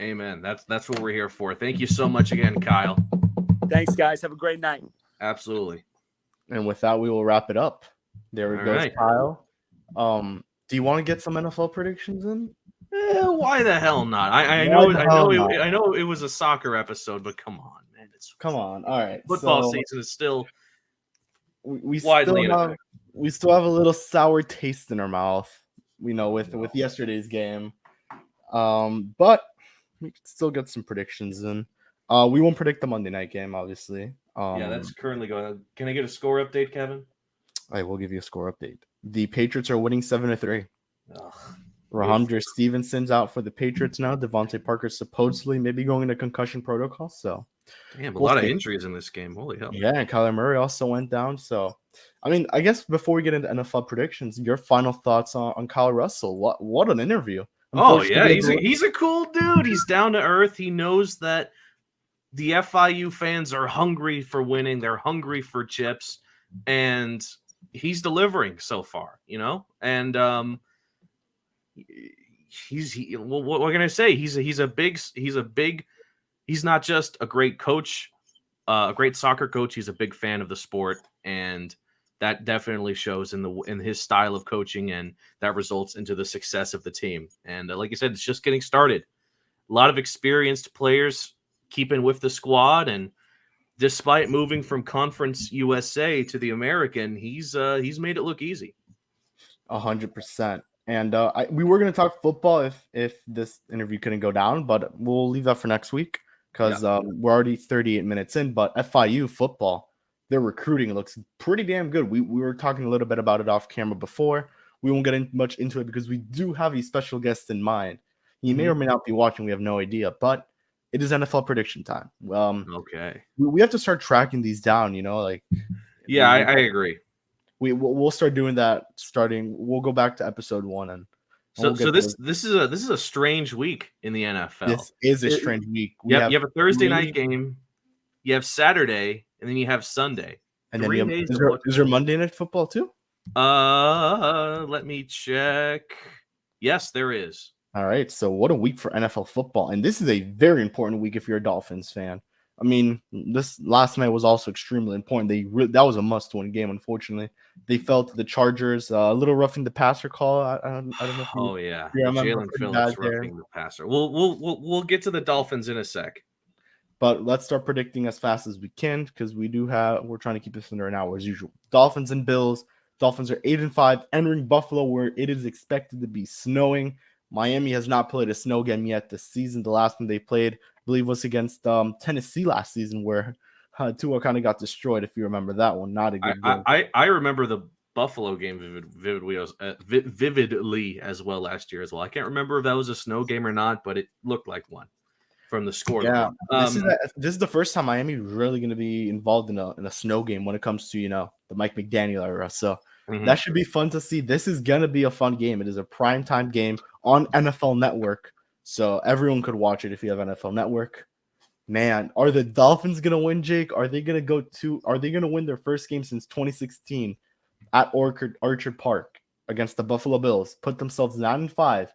Amen. That's what we're here for. Thank you so much again, Kyle. Thanks, guys. Have a great night. Absolutely. And with that, we will wrap it up. There we go, Kyle. Do you want to get some NFL predictions in? Why the hell not? I know it was a soccer episode, but come on, man. Come on. All right. Football season is still we still have a little sour taste in our mouth, with yesterday's game. But we can still get some predictions in. We won't predict the Monday night game, obviously. That's currently going on. Can I get a score update, Kevin? I will give you a score update. The Patriots are winning 7-3. Rahamdre Stevenson's out for the Patriots now. Devontae Parker's supposedly maybe going into concussion protocol. So, damn, a lot of injuries in this game. Holy hell! Yeah, and Kyler Murray also went down. So, I guess before we get into NFL predictions, your final thoughts on Kyle Russell? What an interview! Oh yeah, he's a cool dude. He's down to earth. He knows that the FIU fans are hungry for winning. They're hungry for chips, and he's delivering so far. And what can I say? He's not just a great coach, a great soccer coach. He's a big fan of the sport, and that definitely shows in his style of coaching, and that results into the success of the team. And like I said, it's just getting started. A lot of experienced players keeping with the squad, and despite moving from Conference USA to the American, he's made it look easy. 100%. And we were going to talk football if this interview couldn't go down, but we'll leave that for next week because we're already 38 minutes in. But FIU football, their recruiting looks pretty damn good. We were talking a little bit about it off camera before. We won't get much into it because we do have a special guest in mind. He may or may not be watching. We have no idea, but it is NFL prediction time. Okay. We have to start tracking these down, I agree. We'll start doing that starting. We'll go back to episode 1 and this is a strange week in the NFL. This is a strange week. You have a Thursday night game, you have Saturday, and then you have Sunday. And then is there Monday night football too? Let me check. Yes, there is. All right, so what a week for NFL football, and this is a very important week if you're a Dolphins fan. I mean, this last night was also extremely important. That was a must-win game. Unfortunately, they fell to the Chargers. A little roughing the passer call. I don't know if Oh yeah, you the remember, Jalen pretty bad Phillips there. roughing the passer. We'll get to the Dolphins in a sec. But let's start predicting as fast as we can because we're trying to keep this under an hour as usual. Dolphins and Bills. Dolphins are 8-5, entering Buffalo where it is expected to be snowing. Miami has not played a snow game yet this season. The last one they played, I believe, was against Tennessee last season, where Tua kind of got destroyed. If you remember that one, not a good game. I remember the Buffalo game vividly as well last year as well. I can't remember if that was a snow game or not, but it looked like one from the score. Yeah, this is the first time Miami really going to be involved in a snow game when it comes to the Mike McDaniel era. So that should be fun to see. This is going to be a fun game. It is a primetime game on NFL Network, so everyone could watch it if you have NFL Network. Man, are the Dolphins going to win, Jake? Are they going to win their first game since 2016 at Orchard Park against the Buffalo Bills? Put themselves 9-5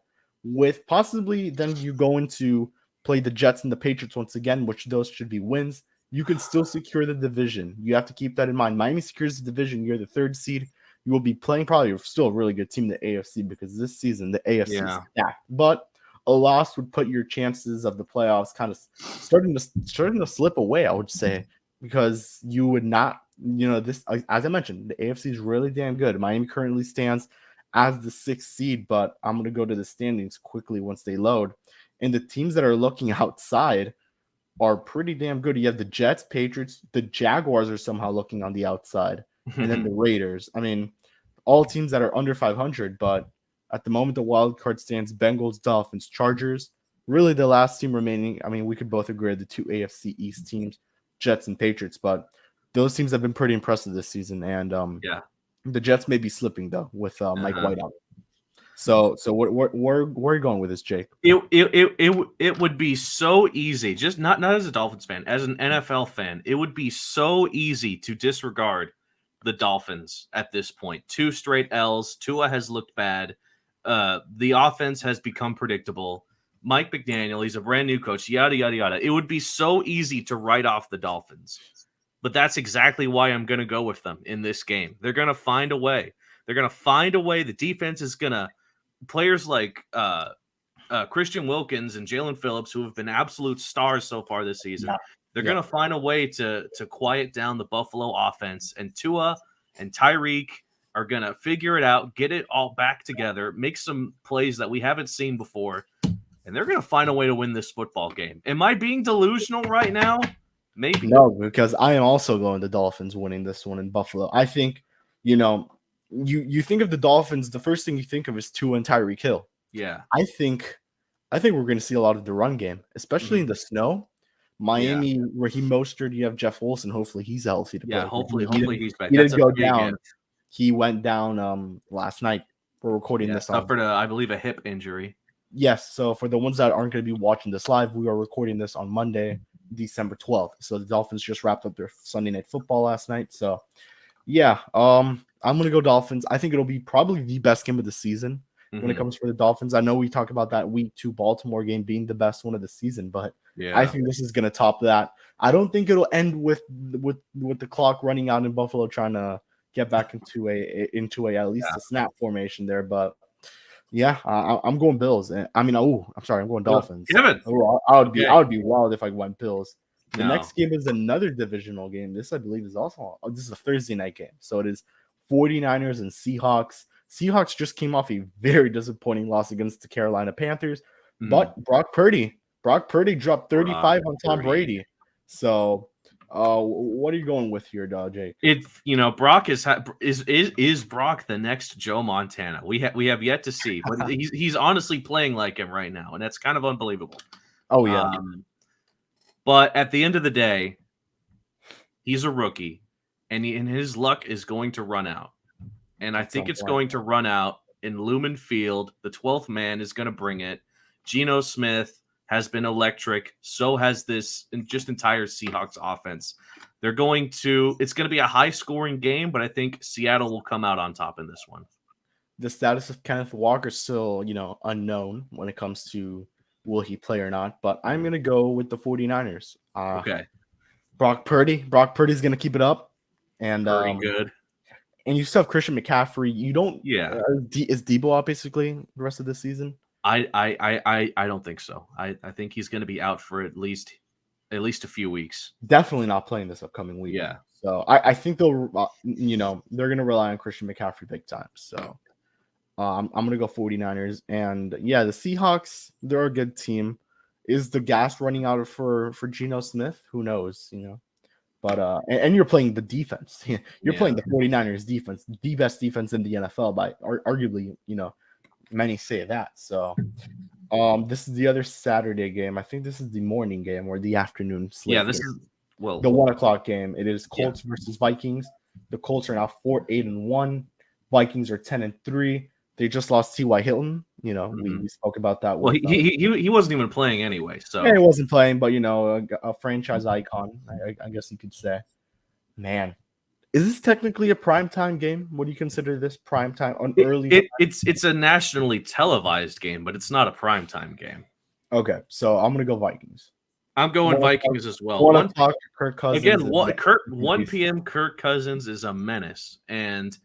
with possibly then you go into play the Jets and the Patriots once again, which those should be wins. You can still secure the division. You have to keep that in mind. Miami secures the division. You're the third seed. You will be playing probably still a really good team in the AFC because this season the AFC is stacked. But a loss would put your chances of the playoffs kind of starting to slip away, I would say, because you would not, this, as I mentioned, the AFC is really damn good. Miami currently stands as the 6th seed, but I'm going to go to the standings quickly once they load. And the teams that are looking outside are pretty damn good. You have the Jets, Patriots, the Jaguars are somehow looking on the outside, and then the Raiders. I mean, all teams that are under 500, but at the moment, the wild card stands Bengals, Dolphins, Chargers. Really, the last team remaining, I mean, we could both agree the two AFC East teams, Jets and Patriots, but those teams have been pretty impressive this season. And the Jets may be slipping, though, with Mike White out. So where are you going with this, Jake? It would be so easy, just not as a Dolphins fan, as an NFL fan, it would be so easy to disregard the Dolphins at this point. 2 straight L's. Tua has looked bad. The offense has become predictable. Mike McDaniel, he's a brand new coach, yada, yada, yada. It would be so easy to write off the Dolphins. But that's exactly why I'm going to go with them in this game. They're going to find a way. They're going to find a way. The defense is going to players like Christian Wilkins and Jalen Phillips, who have been absolute stars so far this season, they're going to find a way to quiet down the Buffalo offense. And Tua and Tyreek are going to figure it out, get it all back together, make some plays that we haven't seen before, and they're going to find a way to win this football game. Am I being delusional right now? Maybe. No, because I am also going the Dolphins winning this one in Buffalo. I think, you think of the Dolphins, the first thing you think of is Tua and Tyreek Hill. Yeah. I think we're going to see a lot of the run game, especially in the snow. Miami, where Mostert, you have Jeff Wilson. Hopefully he's healthy to play. Yeah, hopefully he's back. He didn't go down. He went down last night. We're recording this on. Suffered, I believe, a hip injury. Yes. So for the ones that aren't going to be watching this live, we are recording this on Monday, December 12th. So the Dolphins just wrapped up their Sunday Night Football last night. So, yeah, I'm going to go Dolphins. I think it'll be probably the best game of the season when it comes for the Dolphins. I know we talk about that Week 2 Baltimore game being the best one of the season, but I think this is going to top that. I don't think it'll end with the clock running out in Buffalo trying to get back into at least a snap formation there, but yeah, I'm going Bills. I'm going Dolphins. I would be wild if I went Bills. The next game is another divisional game. This, I believe, is also this is a Thursday night game. So it is 49ers and Seahawks. Seahawks just came off a very disappointing loss against the Carolina Panthers, but Brock Purdy dropped 35 on Tom Brady. So, what are you going with here, Jake? Brock is Brock the next Joe Montana? We have yet to see, but he's honestly playing like him right now, and that's kind of unbelievable. Oh yeah. But at the end of the day, he's a rookie, and his luck is going to run out. And I think it's going to run out in Lumen Field. The 12th man is going to bring it. Geno Smith has been electric. So has this entire Seahawks offense. It's going to be a high-scoring game, but I think Seattle will come out on top in this one. the status of Kenneth Walker is still, unknown when it comes to will he play or not. But I'm going to go with the 49ers. Okay. Brock Purdy's going to keep it up. And Pretty good. And you still have Christian McCaffrey. You don't. Yeah. Is Debo out basically the rest of the season? I don't think so. I think he's going to be out for at least a few weeks. Definitely not playing this upcoming week. Yeah. So I think they'll, they're going to rely on Christian McCaffrey big time. So I'm going to go 49ers. And yeah, the Seahawks, they're a good team. Is the gas running out for Geno Smith? Who knows, But and you're playing the defense. You're playing the 49ers defense, the best defense in the NFL by arguably, many say that. So this is the other Saturday game. I think this is the morning game or the afternoon slate. Yeah, this game. is The 1:00 game. It is Colts versus Vikings. The Colts are now 4-8-1. Vikings are 10-3. They just lost T.Y. Hilton. We spoke about that. Well, he wasn't even playing anyway. So yeah, he wasn't playing, but a franchise icon, I guess you could say. Man, is this technically a primetime game? What do you consider this primetime? It's a nationally televised game, but it's not a primetime game. Okay, so I'm gonna go Vikings. I'm going Vikings as well. 1 o'clock, Kirk Cousins. Again, 1 p.m. Kirk Cousins is a menace, and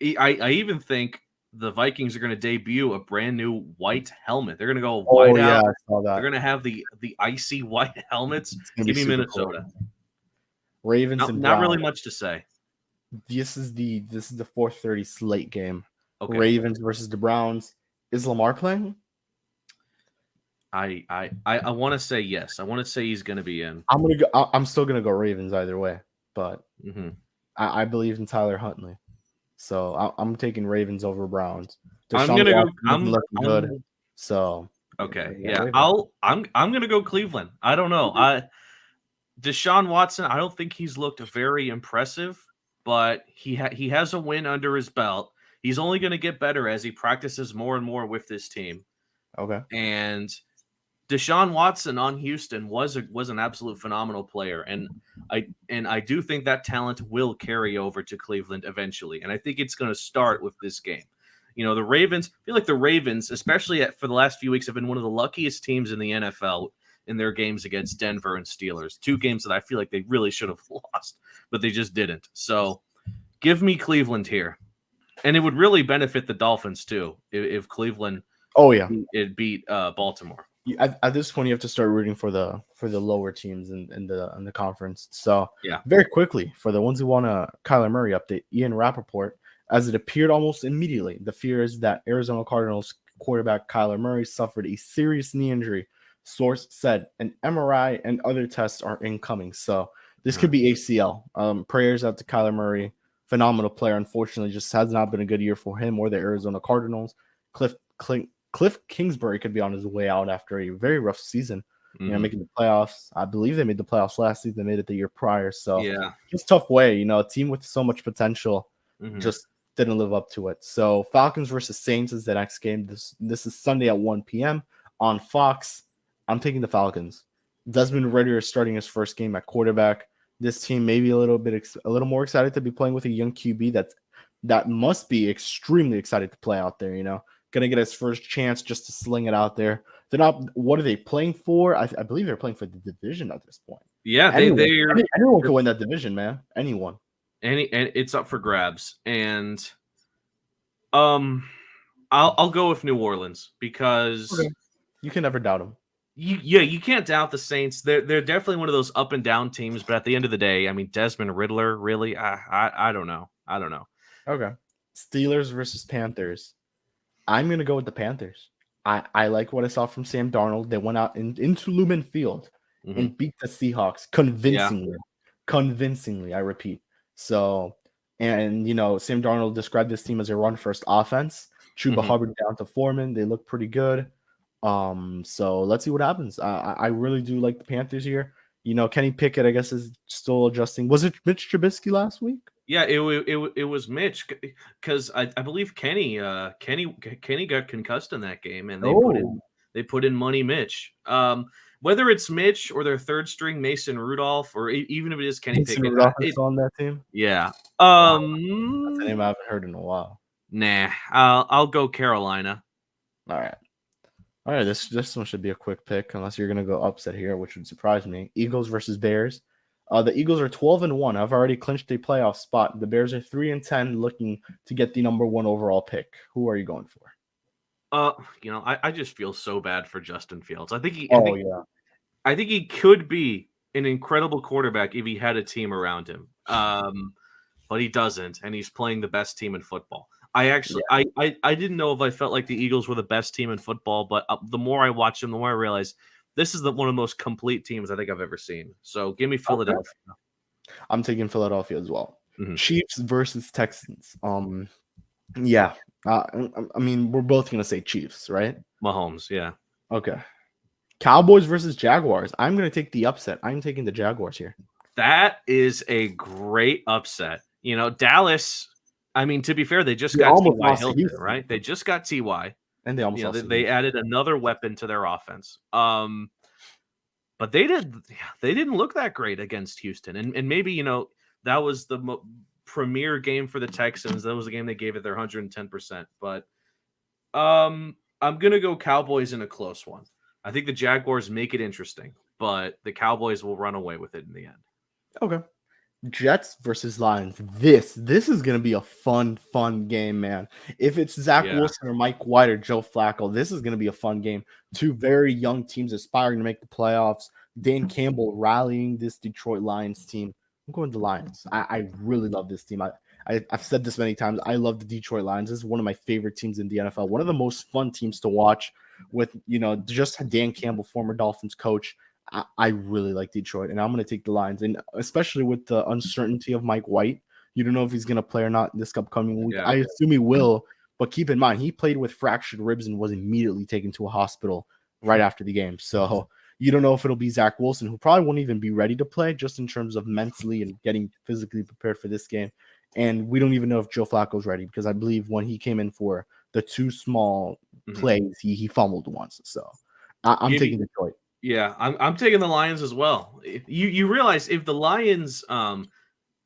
I even think the Vikings are going to debut a brand new white helmet. They're going to go white out. I saw that. They're going to have the icy white helmets. Give me Minnesota. Cool. Ravens and not really much to say. This is the 4:30 slate game. Okay. Ravens versus the Browns. Is Lamar playing? I want to say yes. I want to say he's going to be in. I'm still gonna go Ravens either way, but I believe in Tyler Huntley. So I'm taking Ravens over Browns. I'm gonna go. I'm looking good. So okay, yeah. I'm gonna go Cleveland. I don't know. Deshaun Watson. I don't think he's looked very impressive, but he has a win under his belt. He's only going to get better as he practices more and more with this team. Okay. And Deshaun Watson on Houston was an absolute phenomenal player, and I do think that talent will carry over to Cleveland eventually, and I think it's going to start with this game. The Ravens, I feel like the Ravens, especially for the last few weeks, have been one of the luckiest teams in the NFL in their games against Denver and Steelers. 2 games that I feel like they really should have lost, but they just didn't. So give me Cleveland here, and it would really benefit the Dolphins too if Cleveland. Oh yeah, it beat Baltimore. At this point, you have to start rooting for the lower teams in the conference. So yeah, very quickly for the ones who want a Kyler Murray update, Ian Rappaport, as it appeared almost immediately, the fear is that Arizona Cardinals quarterback Kyler Murray suffered a serious knee injury. Source said an MRI and other tests are incoming. So this could be ACL. Prayers out to Kyler Murray, phenomenal player. Unfortunately, just has not been a good year for him or the Arizona Cardinals. Cliff Kingsbury could be on his way out after a very rough season. Making the playoffs. I believe they made the playoffs last season. They made it the year prior. So yeah, it's a tough way. A team with so much potential just didn't live up to it. So Falcons versus Saints is the next game. This is Sunday at 1 p.m. on Fox. I'm taking the Falcons. Desmond Ridder is starting his first game at quarterback. This team may be a little more excited to be playing with a young QB that must be extremely excited to play out there. Gonna get his first chance just to sling it out there. They're not. What are they playing for? I believe they're playing for the division at this point. Yeah, anyone can win that division, man. Anyone. And it's up for grabs. And I'll go with New Orleans because you can never doubt them. You can't doubt the Saints. They're definitely one of those up and down teams. But at the end of the day, I mean, Desmond Ridder, really, I don't know. Okay, Steelers versus Panthers. I'm going to go with the Panthers. I like what I saw from Sam Darnold. They went out into Lumen Field and beat the Seahawks convincingly. Yeah. Convincingly, I repeat. So, and, Sam Darnold described this team as a run-first offense. Chuba Hubbard down to Foreman. They look pretty good. So let's see what happens. I really do like the Panthers here. Kenny Pickett, I guess, is still adjusting. Was it Mitch Trubisky last week? Yeah, it was Mitch because I believe Kenny got concussed in that game, and they put in Money Mitch. Whether it's Mitch or their third string Mason Rudolph, or even if it is Kenny Pickett, Rudolph is on that team. Yeah, That's a name I haven't heard in a while. Nah, I'll go Carolina. All right. All right, this one should be a quick pick, unless you're gonna go upset here, which would surprise me. Eagles versus Bears. The Eagles are 12-1. I've already clinched a playoff spot. The Bears are 3-10, looking to get the number 1 overall pick. Who are you going for? I just feel so bad for Justin Fields. I think Yeah. I think he could be an incredible quarterback if he had a team around him. But he doesn't, and he's playing the best team in football. I didn't know if I felt like the Eagles were the best team in football, but the more I watch them, the more I realize this is one of the most complete teams I think I've ever seen. So give me Philadelphia. Okay. I'm taking Philadelphia as well. Mhm. Chiefs versus Texans. Yeah. I mean, we're both gonna say Chiefs, right? Mahomes, yeah. Okay. Cowboys versus Jaguars. I'm gonna take the upset. I'm taking the Jaguars here. That is a great upset. Dallas. I mean, to be fair, they just They got almost T.Y. lost to Hilton, Houston. right? They just got T.Y. And they almost lost to They Houston. added another weapon to their offense. But they didn't look that great against Houston, and maybe that was the premier game for the Texans. That was the game they gave it their 110%. But I'm gonna go Cowboys in a close one. I think the Jaguars make it interesting, but the Cowboys will run away with it in the end. Okay. Jets versus Lions. This is gonna be a fun game, man. If it's Zach Wilson or Mike White or Joe Flacco, this is gonna be a fun game. Two very young teams aspiring to make the playoffs. Dan Campbell rallying this Detroit Lions team. I'm going to the Lions. I really love this team. I've said this many times. I love the Detroit Lions. This is one of my favorite teams in the NFL. One of the most fun teams to watch with, just Dan Campbell, former Dolphins coach. I really like Detroit, and I'm going to take the Lions. And especially with the uncertainty of Mike White, you don't know if he's going to play or not this upcoming week. Yeah. I assume he will, but keep in mind, he played with fractured ribs and was immediately taken to a hospital right after the game. So you don't know if it'll be Zach Wilson, who probably won't even be ready to play just in terms of mentally and getting physically prepared for this game. And we don't even know if Joe Flacco's ready, because I believe when he came in for the two small plays, he fumbled once. So I'm taking Detroit. Yeah, I'm taking the Lions as well. You realize if the Lions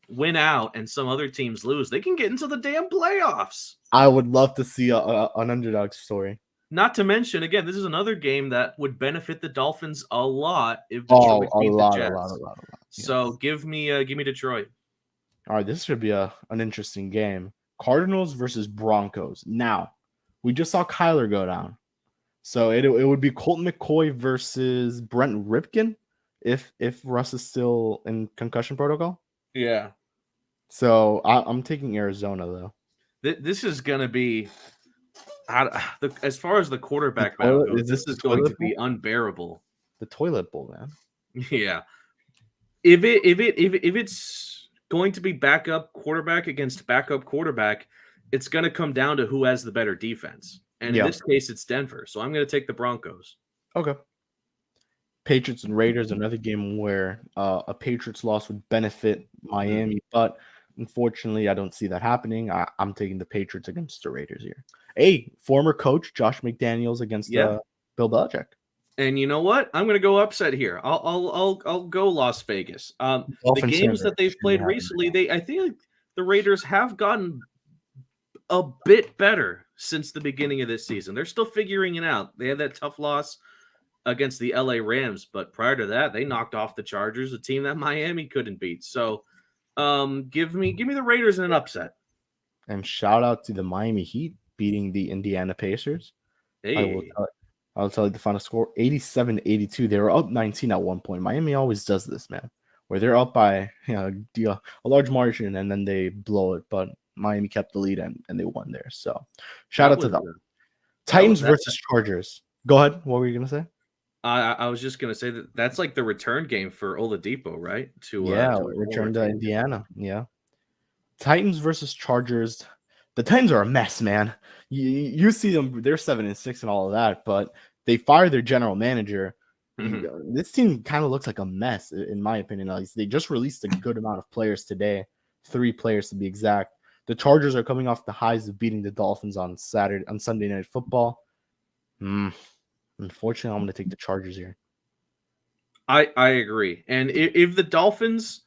win out and some other teams lose, they can get into the damn playoffs. I would love to see an underdog story. Not to mention, again, this is another game that would benefit the Dolphins a lot if Detroit beat the Jets. A lot. So give me Detroit. All right, this should be an interesting game. Cardinals versus Broncos. Now, we just saw Kyler go down. So it would be Colt McCoy versus Brent Ripken if Russ is still in concussion protocol. Yeah. So I'm taking Arizona, though. This is going to be, as far as the quarterback battle goes, this is going to be unbearable. The toilet bowl, man. Yeah. If it's going to be backup quarterback against backup quarterback, it's going to come down to who has the better defense. And in this case, it's Denver. So I'm going to take the Broncos. Okay. Patriots and Raiders, another game where a Patriots loss would benefit Miami. But unfortunately, I don't see that happening. I'm taking the Patriots against the Raiders here. Hey, former coach Josh McDaniels against Bill Belichick. And you know what? I'm going to go upset here. I'll go Las Vegas. The games that they've played recently, I think the Raiders have gotten a bit better since the beginning of this season. They're still figuring it out. They had that tough loss against the LA Rams, but prior to that, they knocked off the Chargers, a team that Miami couldn't beat. So, give me the Raiders in an upset. And shout out to the Miami Heat beating the Indiana Pacers. Hey. I'll tell you the final score, 87-82. They were up 19 at one point. Miami always does this, man, where they're up by a large margin and then they blow it. But Miami kept the lead and they won there. So shout out to them. Titans versus Chargers. Go ahead. What were you going to say? I was just going to say that's like the return game for Oladipo, right? Return to Indiana. Yeah. Titans versus Chargers. The Titans are a mess, man. You see them, they're 7-6 and all of that, but they fired their general manager. This team kind of looks like a mess, in my opinion. At least they just released a good amount of players today, 3 players to be exact. The Chargers are coming off the highs of beating the Dolphins on Sunday Night Football. Unfortunately, I'm going to take the Chargers here. I agree. And if the Dolphins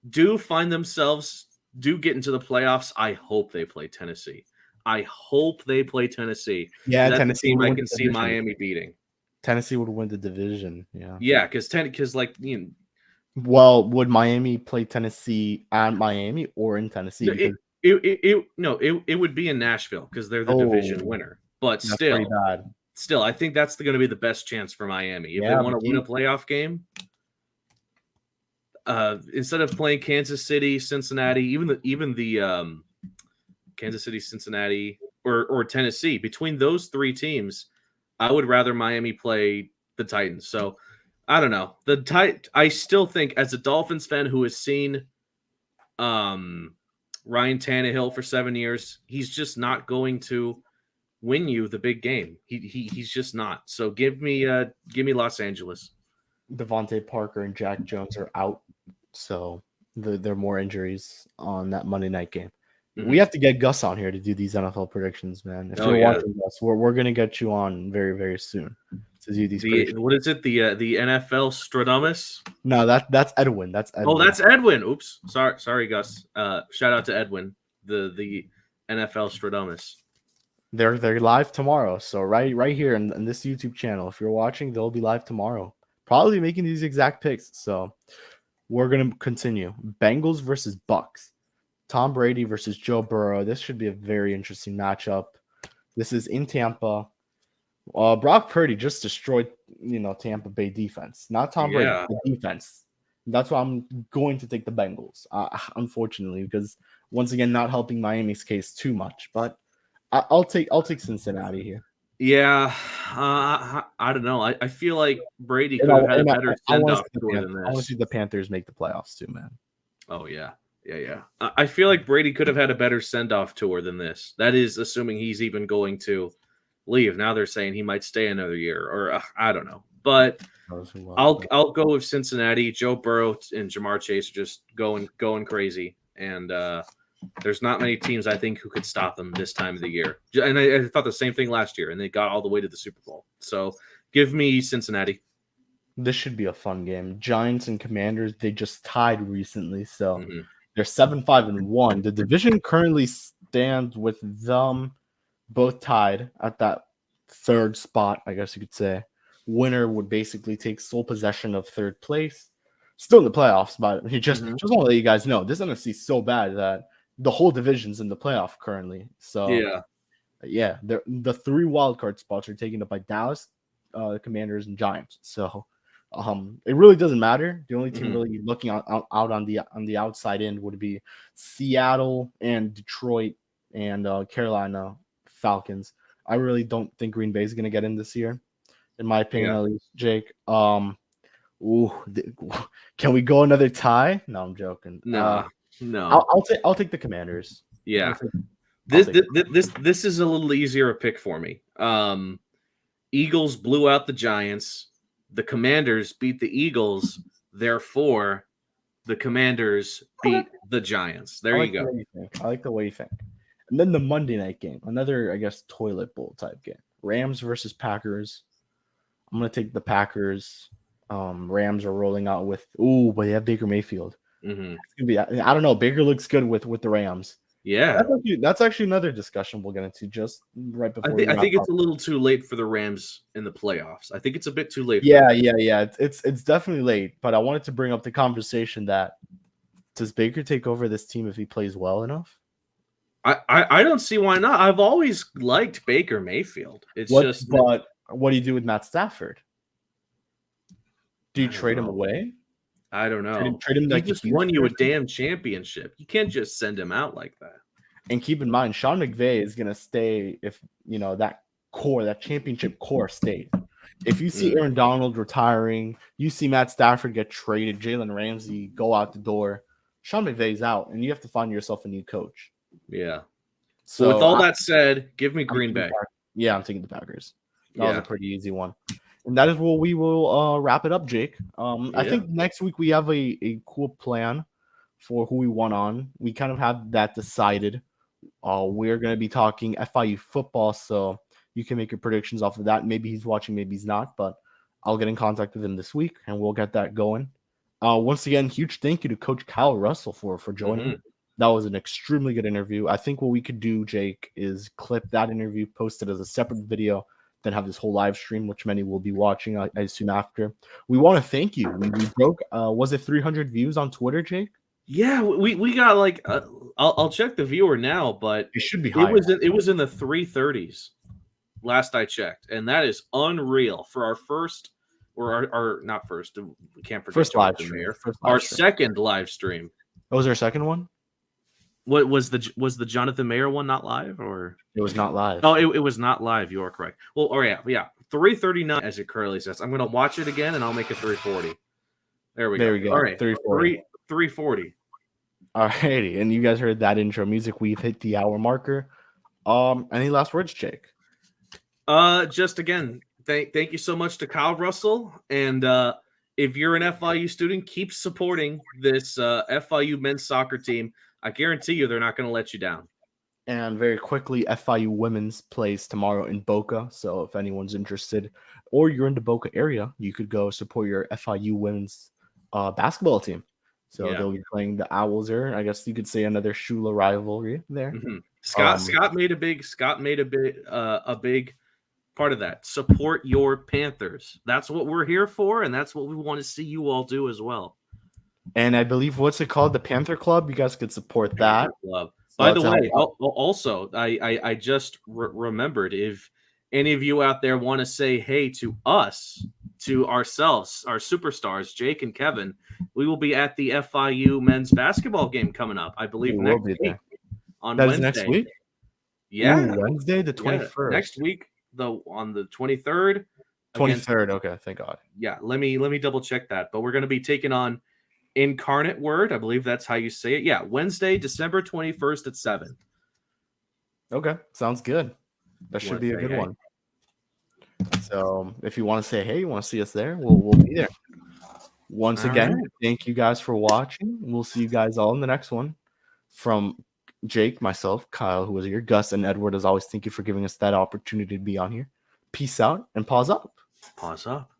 do get into the playoffs, I hope they play Tennessee. I hope they play Tennessee. Yeah, That's the Tennessee team would I win can the see division. Miami beating. Tennessee would win the division. Yeah. Yeah, because like Well, would Miami play Tennessee at Miami or in Tennessee? no, Because it would be in Nashville because they're the division oh, winner. But that's pretty bad. still, I think that's going to be the best chance for Miami if they Yeah, want but to win a playoff game. Instead of playing Kansas City, Cincinnati, even the Kansas City, Cincinnati, or Tennessee, between those three teams, I would rather Miami play the Titans. So I don't know. I still think as a Dolphins fan who has seen Ryan Tannehill for 7 years, he's just not going to win you the big game. He's just not. So give me Los Angeles. Devontae Parker and Jack Jones are out, so there are more injuries on that Monday night game. Mm-hmm. We have to get Gus on here to do these NFL predictions, man. If you're watching Gus, we're gonna get you on very, very soon to do these. What is it? The NFL Stradamus? No, that's Edwin. That's Edwin. Oh, that's Edwin. Oops, sorry, Gus. Shout out to Edwin, the NFL Stradamus. They're live tomorrow, so right here in this YouTube channel. If you're watching, they'll be live tomorrow. Probably making these exact picks. So we're gonna continue. Bengals versus Bucks. Tom Brady versus Joe Burrow. This should be a very interesting matchup. This is in Tampa. Brock Purdy just destroyed, Tampa Bay defense. Not Tom Brady, the defense. That's why I'm going to take the Bengals. Unfortunately, because once again, not helping Miami's case too much. But I'll take Cincinnati here. Yeah, I don't know. I feel like Brady could have had a better send-off tour than this. I want to see the Panthers make the playoffs too, man. Oh yeah. I feel like Brady could have had a better send-off tour than this. That is assuming he's even going to leave. Now they're saying he might stay another year, or I don't know. But I'll go with Cincinnati. Joe Burrow and Jamar Chase are just going crazy, and there's not many teams I think who could stop them this time of the year. And I thought the same thing last year, and they got all the way to the Super Bowl. So give me Cincinnati. This should be a fun game. Giants and Commanders, they just tied recently, so they're 7-5-1. The division currently stands with them both tied at that third spot, I guess you could say. Winner would basically take sole possession of third place. Still in the playoffs, but just want to let you guys know, this NFC is so bad that the whole division's in the playoff currently. So yeah, the 3 wildcard spots are taken up by Dallas, Commanders, and Giants. So it really doesn't matter. The only team really looking out on the outside end would be Seattle and Detroit and Carolina Falcons. I really don't think Green Bay is going to get in this year, in my opinion, at least. Jake, can we go another tie? No, I'm joking. No. I'll take the Commanders. Yeah, this is a little easier a pick for me. Eagles blew out the Giants. The Commanders beat the Eagles. Therefore, the Commanders beat the Giants. There you go. I like the way you think. And then the Monday night game, another, I guess, toilet bowl type game. Rams versus Packers. I'm going to take the Packers. Rams are rolling out with, but they have Baker Mayfield. It's gonna be, I don't know. Baker looks good with the Rams. Yeah. That's actually another discussion we'll get into just right before. I think it's a little too late for the Rams in the playoffs. I think it's a bit too late. Yeah. It's definitely late, but I wanted to bring up the conversation that does Baker take over this team if he plays well enough? I don't see why not. I've always liked Baker Mayfield. But what do you do with Matt Stafford? Do you trade him away? I don't know. Trade him he just won you a damn championship. You can't just send him out like that. And keep in mind, Sean McVay is gonna stay if that championship core stays. If you see Aaron Donald retiring, you see Matt Stafford get traded, Jalen Ramsey go out the door, Sean McVay's out, and you have to find yourself a new coach. Yeah. So with all that said, give me Green Bay. Yeah, I'm taking the Packers. That was a pretty easy one. And that is where we will wrap it up, Jake. I think next week we have a cool plan for who we want on. We kind of have that decided. We're going to be talking FIU football, so you can make your predictions off of that. Maybe he's watching, maybe he's not, but I'll get in contact with him this week, and we'll get that going. Once again, huge thank you to Coach Kyle Russell for joining. That was an extremely good interview. I think what we could do, Jake, is clip that interview, post it as a separate video, then have this whole live stream, which many will be watching, I assume, after. We want to thank you. We broke, was it 300 views on Twitter, Jake? Yeah, we got like I'll check the viewer now, but It should be higher. it was in the 330s last I checked, and that is unreal for our first or our not first. We can't forget First live Jonathan stream. Mayer. First live Our stream. second live stream. Oh, was there a second one? What was the Jonathan Mayer one not live, or It was not live. oh, it was not live. You are correct. Well, oh yeah, 339 as it currently says. I'm gonna watch it again and I'll make it 340. There we go. All right, 340. Alrighty, and you guys heard that intro music. We've hit the hour marker. Any last words, Jake? Just again, thank you so much to Kyle Russell, and if you're an FIU student, keep supporting this FIU men's soccer team. I guarantee you they're not going to let you down. And very quickly, FIU women's plays tomorrow in Boca. So if anyone's interested or you're in the Boca area, you could go support your FIU women's basketball team. So they'll be playing the Owls there. I guess you could say another Shula rivalry there. Mm-hmm. Scott made a big part of that. Support your Panthers. That's what we're here for, and that's what we want to see you all do as well. And I believe, what's it called? The Panther Club. You guys could support that. Club. By the way, also, I just remembered, if any of you out there want to say hey to us, to ourselves, our superstars, Jake and Kevin, we will be at the FIU men's basketball game coming up, I believe, next week. On that Wednesday. Is next week? Yeah. Ooh, Wednesday, the 21st. Next week, on the 23rd. 23rd, okay, thank God. Yeah, let me double check that. But we're going to be taking on Incarnate Word. I believe that's how you say it. Yeah, Wednesday, December 21st at 7. Okay, sounds good. That should be a good one. So if you want to say hey, you want to see us there, we'll be there. Once again, thank you guys for watching. We'll see you guys all in the next one. From Jake, myself, Kyle, who was here, Gus, and Edward, as always, thank you for giving us that opportunity to be on here. Peace out and pause up. Pause up.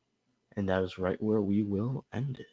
And that is right where we will end it.